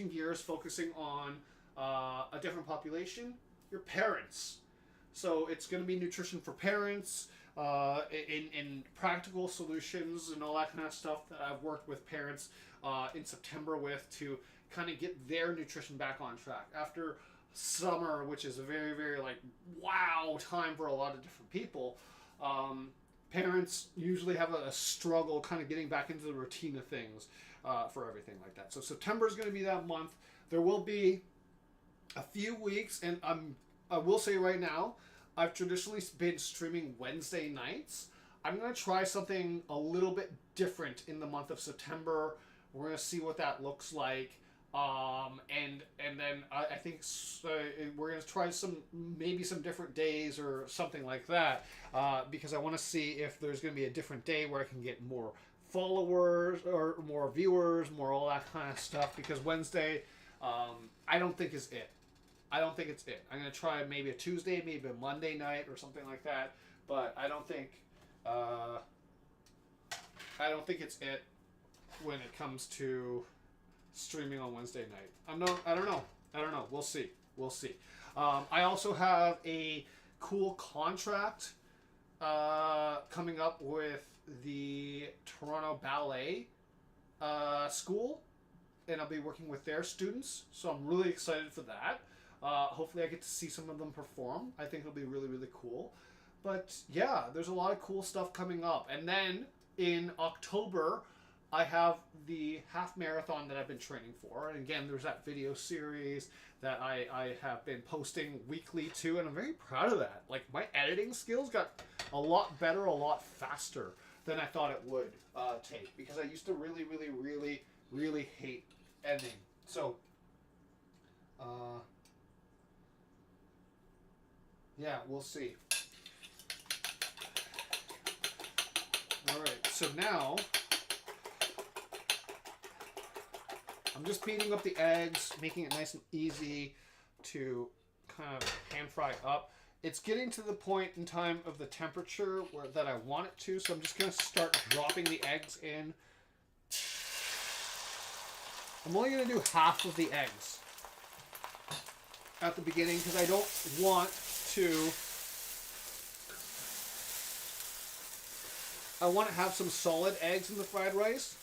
gears, focusing on a different population. Your parents. So it's going to be nutrition for parents, in practical solutions and all that kind of stuff that I've worked with parents in September with to kind of get their nutrition back on track. After summer, which is a very, very wow time for a lot of different people, parents usually have a struggle kind of getting back into the routine of things for everything like that. So September is going to be that month. There will be a few weeks, and I will say right now, I've traditionally been streaming Wednesday nights. I'm going to try something a little bit different in the month of September. We're going to see what that looks like. And then I think we're going to try maybe some different days or something like that, because I want to see if there's going to be a different day where I can get more followers or more viewers, more all that kind of stuff, because Wednesday, I don't think is it. I don't think it's it. I'm going to try maybe a Tuesday, maybe a Monday night or something like that, but I don't think it's it when it comes to streaming on Wednesday night. I don't know. We'll see. I also have a cool contract coming up with the Toronto Ballet School, and I'll be working with their students, so I'm really excited for that. Hopefully I get to see some of them perform. I think it'll be really, really cool. But yeah, there's a lot of cool stuff coming up. And then in October, I have the half marathon that I've been training for. And again, there's that video series that I have been posting weekly too, and I'm very proud of that. Like, my editing skills got a lot better, a lot faster than I thought it would take, because I used to really, really, really, really hate editing. So, yeah, we'll see. All right, so now I'm just beating up the eggs, making it nice and easy to kind of pan fry up. It's getting to the point in time of the temperature that I want it to, so I'm just going to start dropping the eggs in. I'm only going to do half of the eggs at the beginning because I don't want to... I want to have some solid eggs in the fried rice,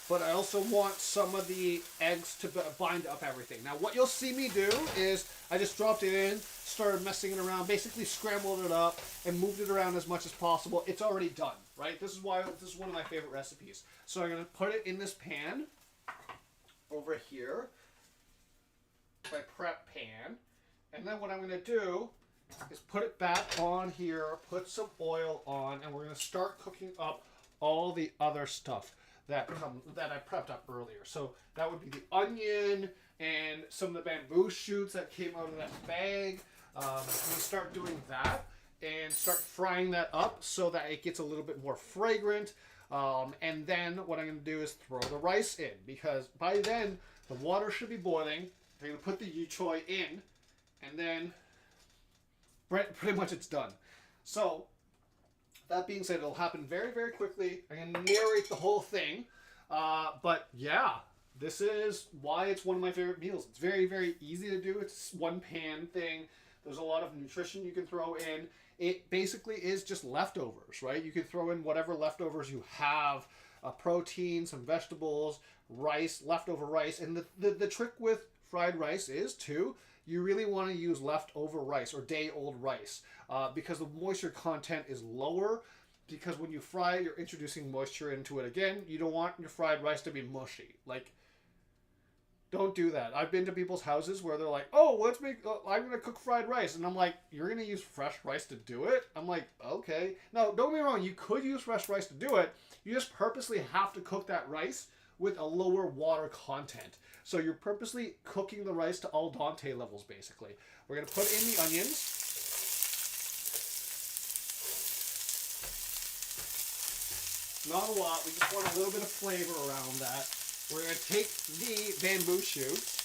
but I also want some of the eggs to bind up everything. Now, what you'll see me do is I just dropped it in, started messing it around, basically scrambled it up and moved it around as much as possible. It's already done, right? This is one of my favorite recipes. So I'm going to put it in this pan over here, my prep pan, and then what I'm going to do is put it back on here, put some oil on, and we're going to start cooking up all the other stuff that I prepped up earlier. So that would be the onion and some of the bamboo shoots that came out of that bag. We start doing that and start frying that up so that it gets a little bit more fragrant. And then what I'm going to do is throw the rice in, because by then the water should be boiling. I'm going to put the yu choy in, and then pretty much it's done. So that being said, it'll happen very, very quickly. I'm going to narrate the whole thing. But yeah, this is why it's one of my favorite meals. It's very, very easy to do. It's one pan thing. There's a lot of nutrition you can throw in. It basically is just leftovers, right? You can throw in whatever leftovers you have, protein, some vegetables, rice, leftover rice. And the trick with fried rice is, too, you really want to use leftover rice or day-old rice because the moisture content is lower, because when you fry it, you're introducing moisture into it again. You don't want your fried rice to be mushy. Like, don't do that. I've been to people's houses where they're like, oh, I'm going to cook fried rice. And I'm like, you're going to use fresh rice to do it? I'm like, okay. No, don't get me wrong. You could use fresh rice to do it. You just purposely have to cook that rice with a lower water content. So you're purposely cooking the rice to al dente levels, basically. We're going to put in the onions. Not a lot. We just want a little bit of flavor around that. We're going to take the bamboo shoots.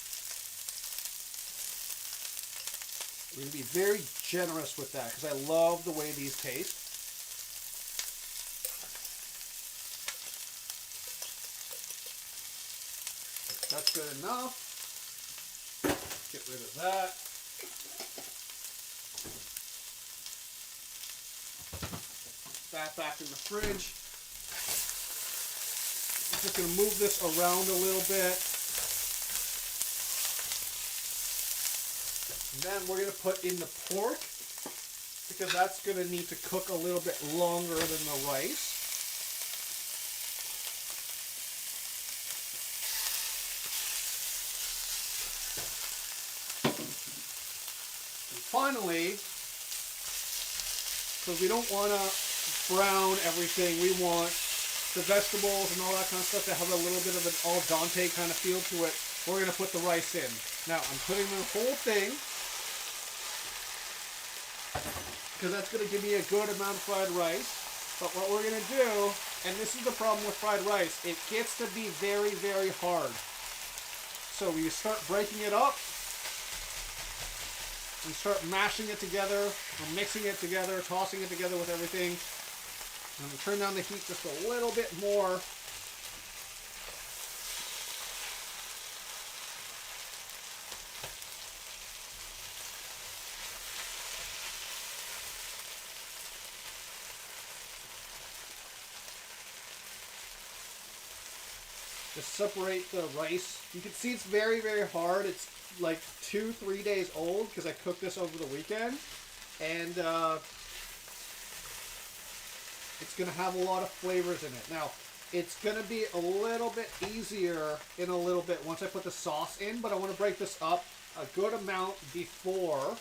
We're going to be very generous with that because I love the way these taste. That's good enough. Get rid of that. That back in the fridge. I'm just going to move this around a little bit. And then we're going to put in the pork, because that's going to need to cook a little bit longer than the rice. And finally, because we don't want to brown everything, we want the vegetables and all that kind of stuff to have a little bit of an al dente kind of feel to it. We're going to put the rice in. Now, I'm putting the whole thing because that's going to give me a good amount of fried rice. But what we're going to do, and this is the problem with fried rice, it gets to be very, very hard. So we start breaking it up and start mashing it together, or mixing it together, tossing it together with everything. I'm going to turn down the heat just a little bit more. Just separate the rice. You can see it's very, very hard. It's like 2-3 days old because I cooked this over the weekend. And It's going to have a lot of flavors in it. Now, it's going to be a little bit easier in a little bit once I put the sauce in, but I want to break this up a good amount before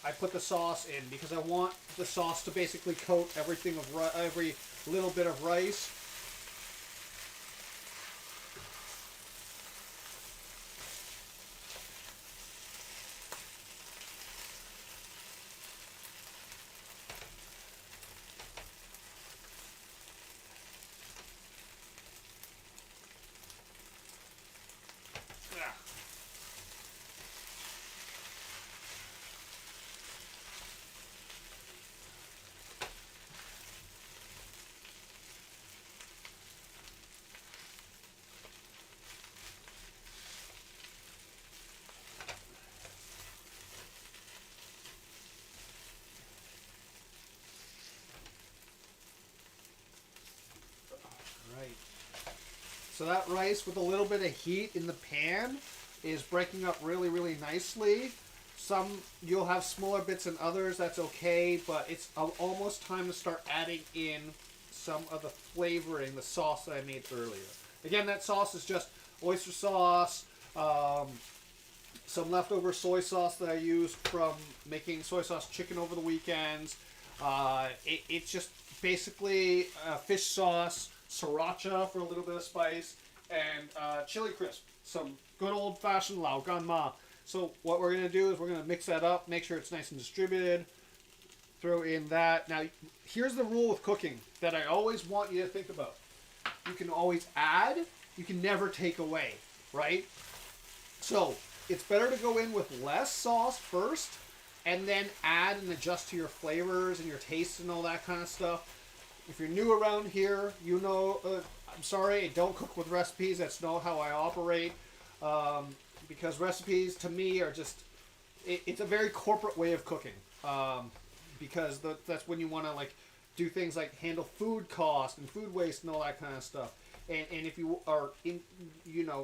I put the sauce in, because I want the sauce to basically coat everything of every little bit of rice. Right. So that rice with a little bit of heat in the pan is breaking up really, really nicely. Some you'll have smaller bits than others, that's okay, but it's almost time to start adding in some of the flavoring, the sauce that I made earlier. Again, that sauce is just oyster sauce, some leftover soy sauce that I used from making soy sauce chicken over the weekends. It's just basically fish sauce, sriracha for a little bit of spice, and chili crisp. Some good old-fashioned Lao Gan Ma. So what we're going to do is we're going to mix that up, make sure it's nice and distributed. Throw in that. Now, here's the rule with cooking that I always want you to think about. You can always add, you can never take away, right? So it's better to go in with less sauce first and then add and adjust to your flavors and your tastes and all that kind of stuff. If you're new around here, you know, I'm sorry, I don't cook with recipes. That's not how I operate. Because recipes, to me, are just, it's a very corporate way of cooking. Because that's when you want to, like, do things like handle food cost and food waste and all that kind of stuff. And if you are,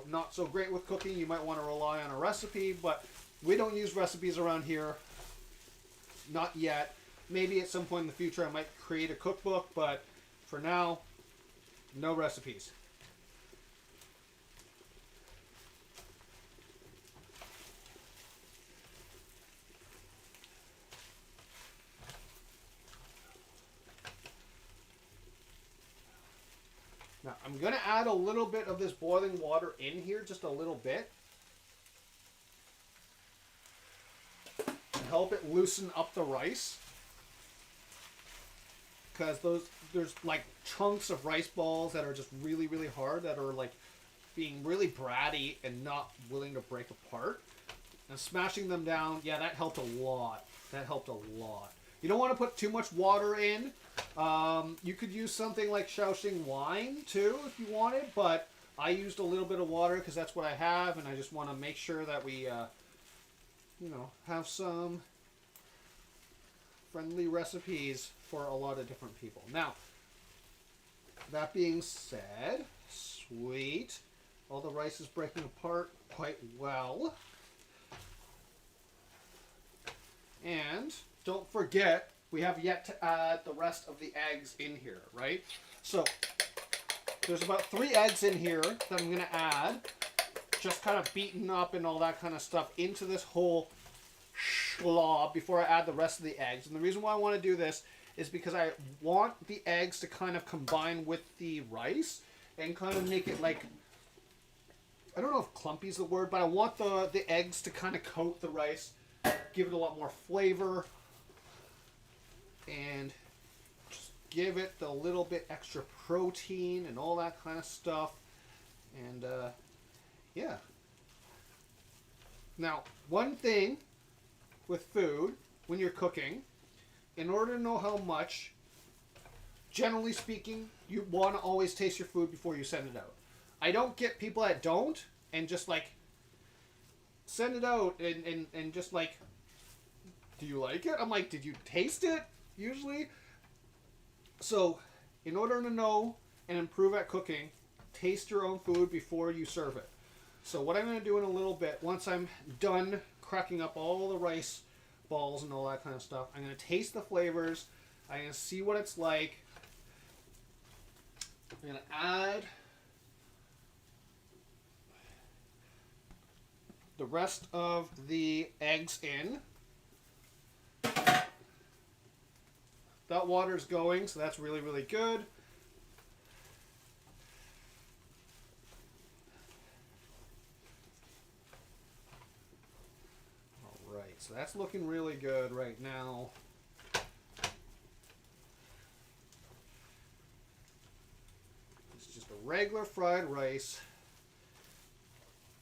not so great with cooking, you might want to rely on a recipe. But we don't use recipes around here. Not yet. Maybe at some point in the future I might create a cookbook, but for now, no recipes. Now, I'm going to add a little bit of this boiling water in here, just a little bit, to help it loosen up the rice. Because there's like chunks of rice balls that are just really, really hard, that are like being really bratty and not willing to break apart. And smashing them down, yeah, that helped a lot. That helped a lot. You don't want to put too much water in. You could use something like Shaoxing wine too if you wanted, but I used a little bit of water because that's what I have, and I just want to make sure that we, have some friendly recipes for a lot of different people. Now, that being said, sweet. All the rice is breaking apart quite well. And don't forget, we have yet to add the rest of the eggs in here, right? So, there's about 3 eggs in here that I'm going to add, just kind of beaten up and all that kind of stuff into this whole slob before I add the rest of the eggs. And the reason why I want to do this is because I want the eggs to kind of combine with the rice and kind of make it like, I don't know if clumpy is the word, but I want the eggs to kind of coat the rice, give it a lot more flavor, and just give it a little bit extra protein and all that kind of stuff. And yeah. Now, one thing with food when you're cooking, in order to know how much, generally speaking, you want to always taste your food before you send it out. I don't get people that don't and just like send it out and just like, do you like it? I'm like, did you taste it? Usually. So, in order to know and improve at cooking, taste your own food before you serve it. So what I'm going to do in a little bit, once I'm done cracking up all the rice balls and all that kind of stuff, I'm going to taste the flavors. I'm going to see what it's like. I'm going to add the rest of the eggs in. That water's going, so that's really, really good. All right, so that's looking really good right now. It's just a regular fried rice.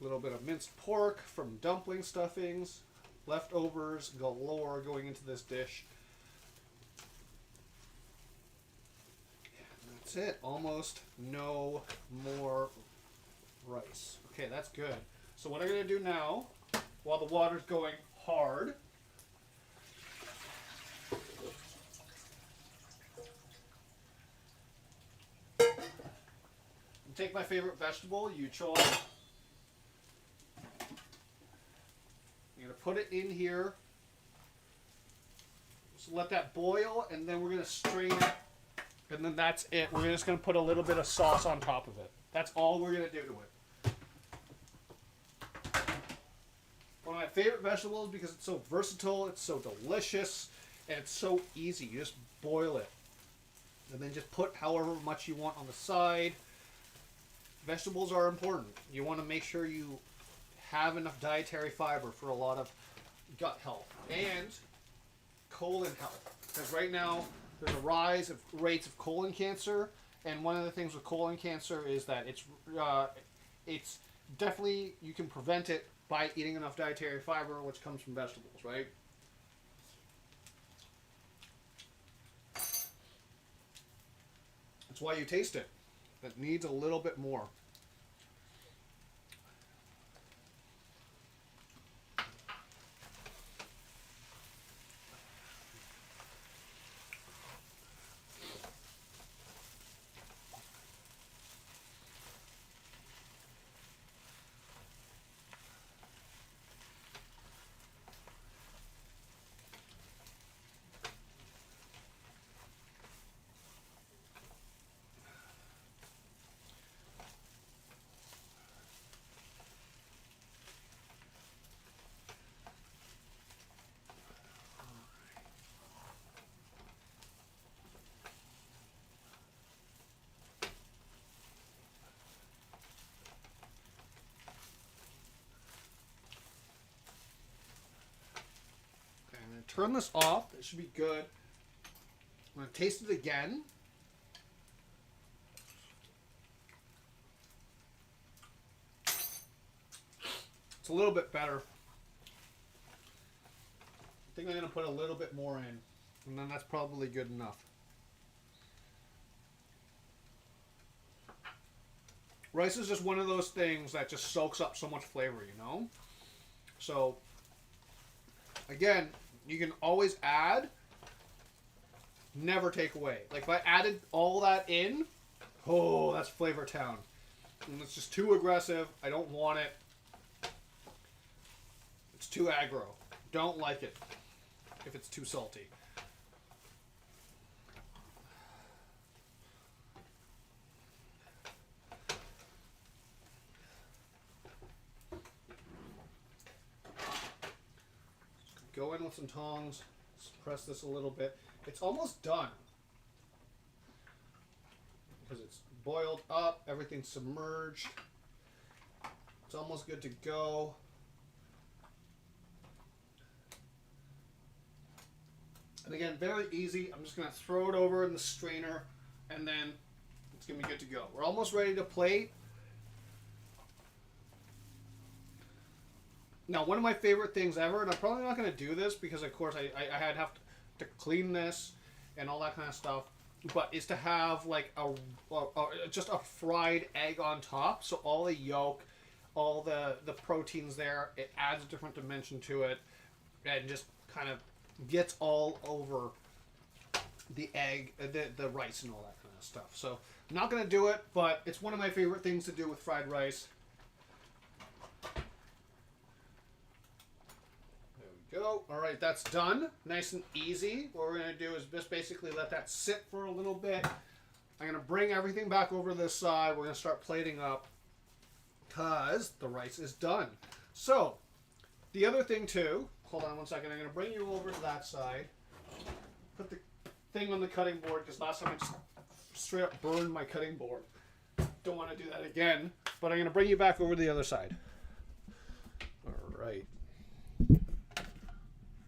A little bit of minced pork from dumpling stuffings. Leftovers galore going into this dish. And that's it. Almost no more rice. Okay, that's good. So what I'm going to do now, while the water's going hard, take my favorite vegetable, yuchol. I'm going to put it in here. Just let that boil, and then we're going to strain it. And then that's it. We're just going to put a little bit of sauce on top of it. That's all we're going to do to it. One of my favorite vegetables because it's so versatile, it's so delicious, and it's so easy. You just boil it. And then just put however much you want on the side. Vegetables are important. You want to make sure you have enough dietary fiber for a lot of gut health and colon health. Because right now, there's a rise of rates of colon cancer, and one of the things with colon cancer is that it's definitely, you can prevent it by eating enough dietary fiber, which comes from vegetables, right? That's why you taste it. It needs a little bit more. Turn this off. It should be good. I'm going to taste it again. It's a little bit better. I think I'm going to put a little bit more in, and then that's probably good enough. Rice is just one of those things that just soaks up so much flavor, you know? So, again, you can always add, never take away. Like if I added all that in, oh, that's Flavor Town. And it's just too aggressive. I don't want it. It's too aggro. Don't like it if it's too salty. Go in with some tongs, press this a little bit. It's almost done because it's boiled up, everything's submerged. It's almost good to go. And again, very easy. I'm just going to throw it over in the strainer and then it's going to be good to go. We're almost ready to plate. Now, one of my favorite things ever, and I'm probably not going to do this because, of course, I have to clean this and all that kind of stuff, but is to have like just a fried egg on top. So all the yolk, all the proteins there, it adds a different dimension to it and just kind of gets all over the egg, the rice and all that kind of stuff. So I'm not going to do it, but it's one of my favorite things to do with fried rice. Go. All right, that's done. Nice and easy. What we're going to do is just basically let that sit for a little bit. I'm going to bring everything back over this side. We're going to start plating up because the rice is done. So, the other thing too, hold on one second. I'm going to bring you over to that side. Put the thing on the cutting board because last time I just straight up burned my cutting board. Don't want to do that again, but I'm going to bring you back over to the other side. All right.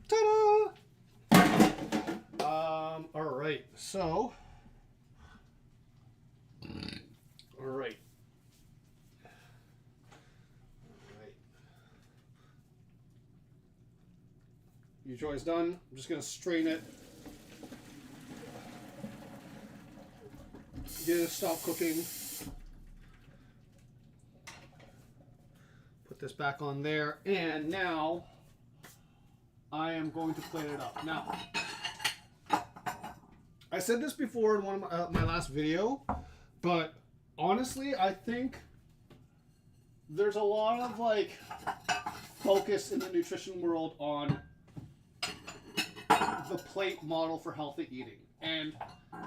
Ta-da! All right, so, all right. Your joy's done. I'm just going to strain it. Get it to stop cooking. Put this back on there, and now I am going to plate it up. Now, I said this before in one of my last video, but honestly, I think there's a lot of like focus in the nutrition world on the plate model for healthy eating. And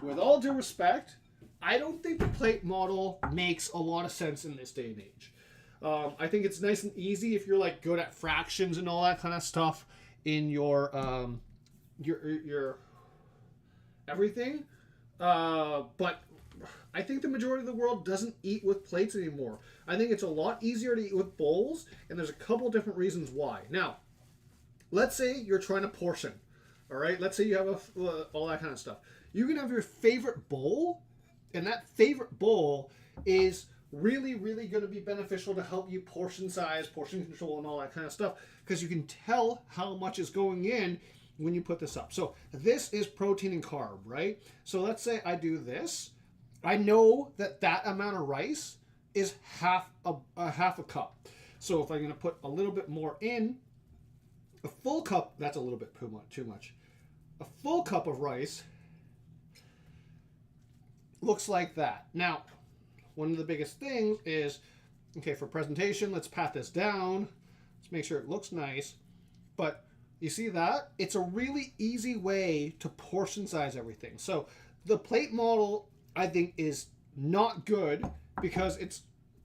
with all due respect, I don't think the plate model makes a lot of sense in this day and age. I think it's nice and easy if you're like good at fractions and all that kind of stuff in your everything. But I think the majority of the world doesn't eat with plates anymore. I think it's a lot easier to eat with bowls, and there's a couple different reasons why. Now, let's say you're trying to portion. All right, let's say you have all that kind of stuff. You can have your favorite bowl, and that favorite bowl is really, really going to be beneficial to help you portion size, portion control, and all that kind of stuff, because you can tell how much is going in when you put this up. So this is protein and carb, right? So let's say I do this. I know that that amount of rice is half a cup. So if I'm going to put a little bit more in, a full cup, that's a little bit too much. A full cup of rice looks like that. Now, one of the biggest things is, okay, for presentation, let's pat this down. Let's make sure it looks nice. But you see that? It's a really easy way to portion size everything. So the plate model, I think, is not good because it's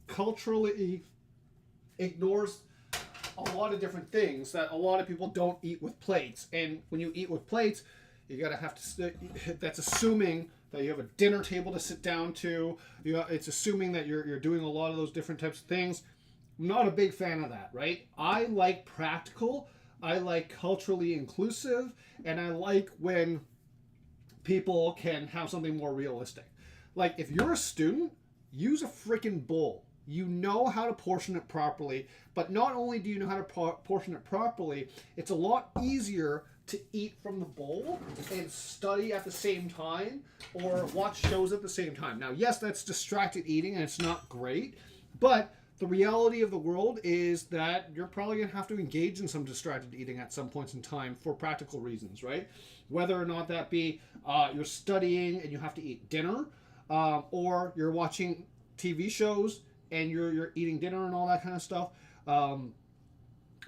culturally ignores a lot of different things that a lot of people don't eat with plates. And when you eat with plates, you gotta have to, that's assuming that you have a dinner table to sit down to. It's assuming that you're doing a lot of those different types of things. I'm not a big fan of that, right? I like practical, I like culturally inclusive, and I like when people can have something more realistic. Like, if you're a student, use a freaking bowl. You know how to portion it properly, but not only do you know how to portion it properly, it's a lot easier to eat from the bowl and study at the same time or watch shows at the same time. Now, yes, that's distracted eating and it's not great, but the reality of the world is that you're probably going to have to engage in some distracted eating at some points in time for practical reasons, right? Whether or not that be you're studying and you have to eat dinner, or you're watching TV shows and you're eating dinner and all that kind of stuff.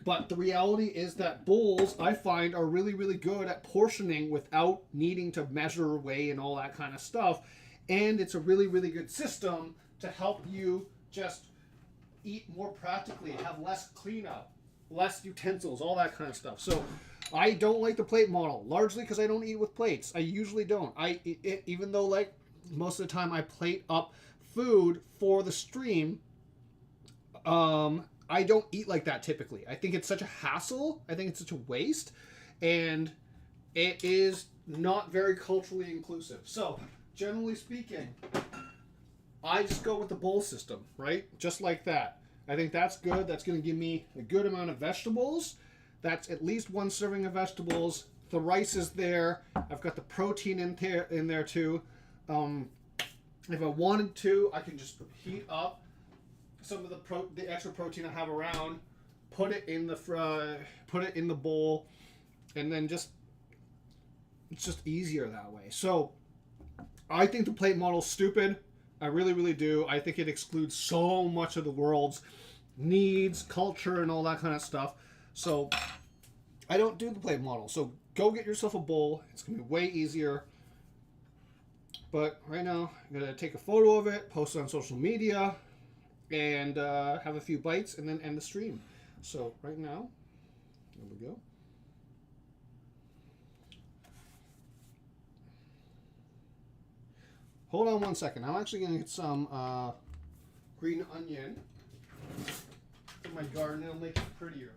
But the reality is that bowls, I find, are really, really good at portioning without needing to measure, weigh, and all that kind of stuff. And it's a really, really good system to help you just eat more practically, have less cleanup, less utensils, all that kind of stuff. So I don't like the plate model, largely because I don't eat with plates. I usually don't. Even though, like, most of the time I plate up food for the stream, I don't eat like that typically. I think it's such a hassle. I think it's such a waste. And it is not very culturally inclusive. So, generally speaking, I just go with the bowl system, right? Just like that. I think that's good. That's going to give me a good amount of vegetables. That's at least one serving of vegetables. The rice is there. I've got the protein in there too. If I wanted to, I can just heat up some of the extra protein I have around, put it in the bowl, and then it's just easier that way. So I think the plate model's stupid. I really, really do. I think it excludes so much of the world's needs, culture, and all that kind of stuff. So I don't do the plate model. So go get yourself a bowl. It's gonna be way easier. But right now, I'm going to take a photo of it, post it on social media, and have a few bites, and then end the stream. So right now, there we go. Hold on one second. I'm actually going to get some green onion for my garden. It'll make it prettier.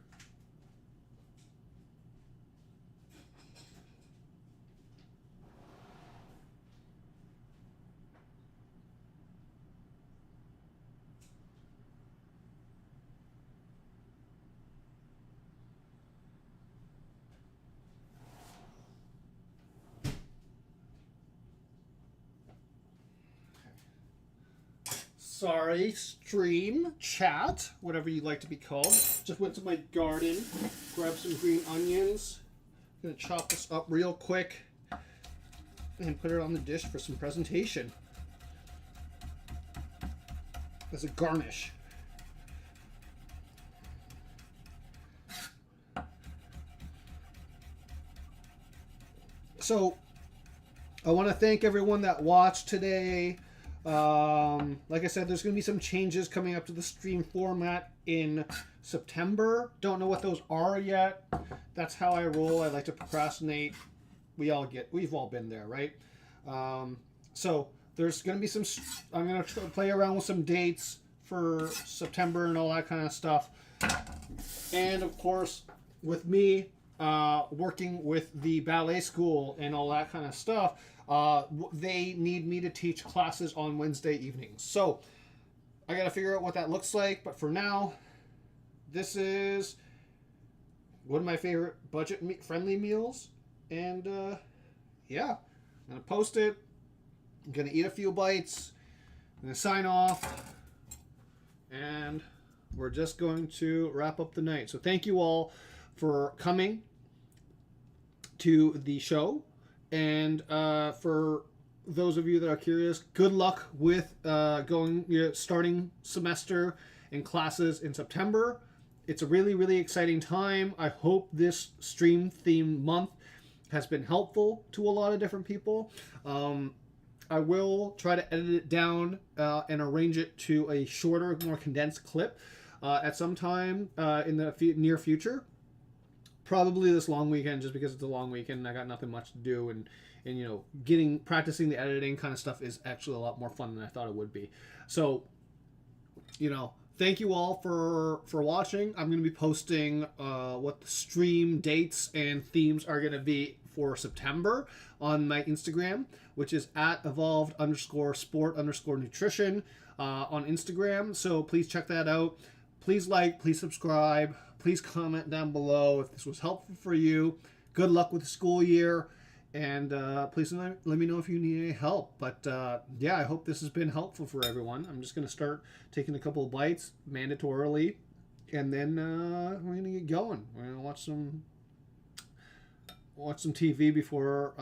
Sorry, stream, chat, whatever you'd like to be called. Just went to my garden, grabbed some green onions. Gonna chop this up real quick and put it on the dish for some presentation as a garnish. So, I want to thank everyone that watched today. Like I said, there's going to be some changes coming up to the stream format in September. Don't know what those are yet. That's how I roll. I like to procrastinate. We've all been there, right? So there's going to be some, I'm going to play around with some dates for September and all that kind of stuff. And of course, with me, working with the ballet school and all that kind of stuff, they need me to teach classes on Wednesday evenings. So I got to figure out what that looks like. But for now, this is one of my favorite budget-friendly meals. And yeah, I'm going to post it. I'm going to eat a few bites. I'm going to sign off. And we're just going to wrap up the night. So thank you all for coming to the show. And for those of you that are curious, good luck with starting semester and classes in September. It's a really, really exciting time. I hope this stream theme month has been helpful to a lot of different people. I will try to edit it down and arrange it to a shorter, more condensed clip at some time in the near future. Probably this long weekend, just because it's a long weekend and I got nothing much to do, and you know, practicing the editing kind of stuff is actually a lot more fun than I thought it would be. So, you know, thank you all for watching. I'm going to be posting what the stream dates and themes are going to be for September on my Instagram, which is at evolved_sport_nutrition on Instagram. So please check that out. Please like, please subscribe. Please comment down below if this was helpful for you. Good luck with the school year. And please let me know if you need any help. But yeah, I hope this has been helpful for everyone. I'm just going to start taking a couple of bites mandatorily. And then we're going to get going. We're going to watch some TV before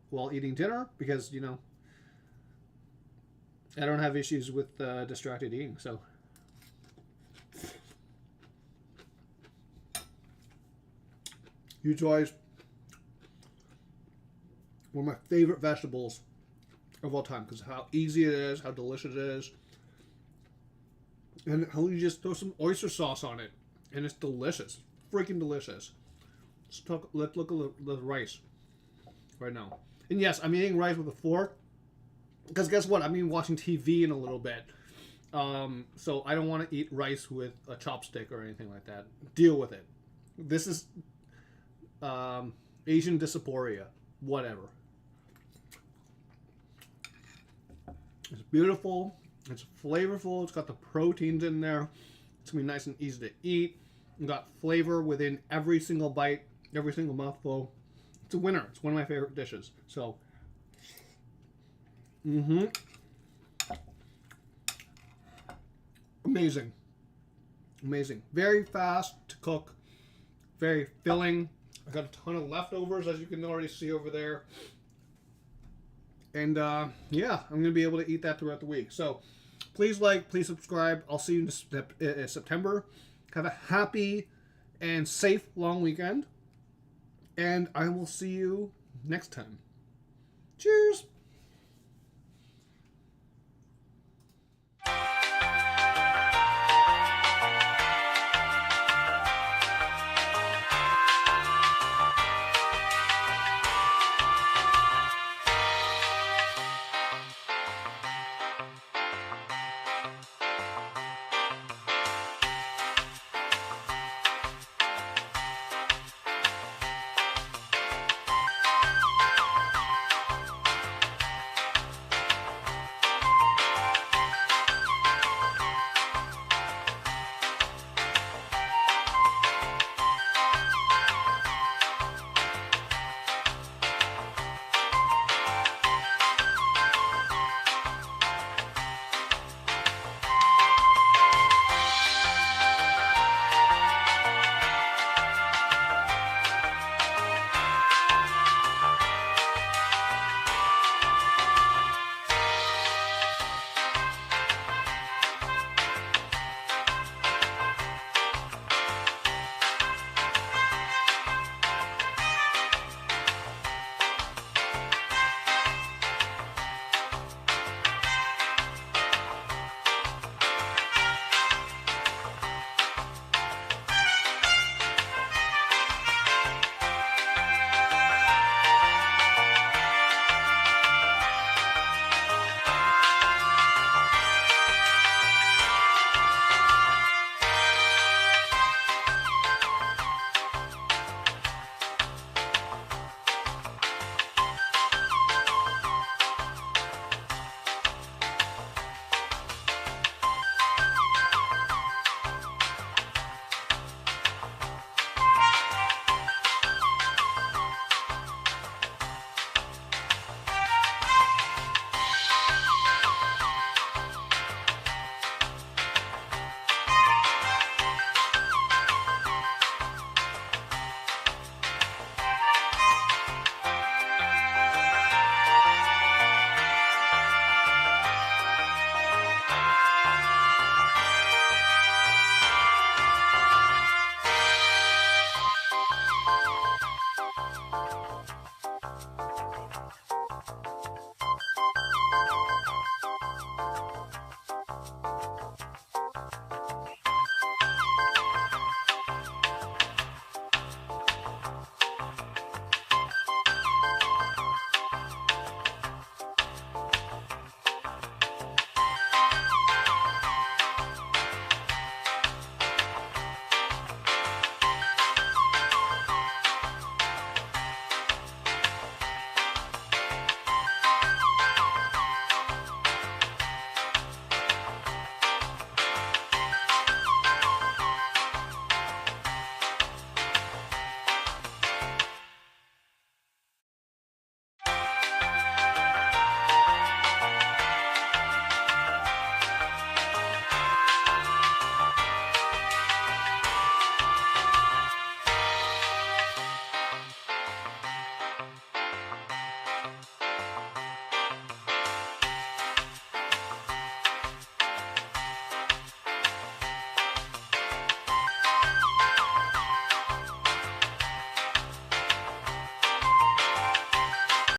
while eating dinner. Because, you know, I don't have issues with distracted eating. So you guys, one of my favorite vegetables of all time, because how easy it is, how delicious it is, and how you just throw some oyster sauce on it, and it's delicious, freaking delicious. Let's look at the rice right now. And yes, I'm eating rice with a fork, because guess what? I'm even watching TV in a little bit. So I don't want to eat rice with a chopstick or anything like that. Deal with it. This is Asian dysphoria, whatever. It's beautiful. It's flavorful. It's got the proteins in there. It's gonna be nice and easy to eat. You got flavor within every single bite, every single mouthful. It's a winner. It's one of my favorite dishes. So, amazing, amazing. Very fast to cook. Very filling. I got a ton of leftovers, as you can already see over there. And yeah, I'm going to be able to eat that throughout the week. So please like, please subscribe. I'll see you in September. Have a happy and safe long weekend. And I will see you next time. Cheers.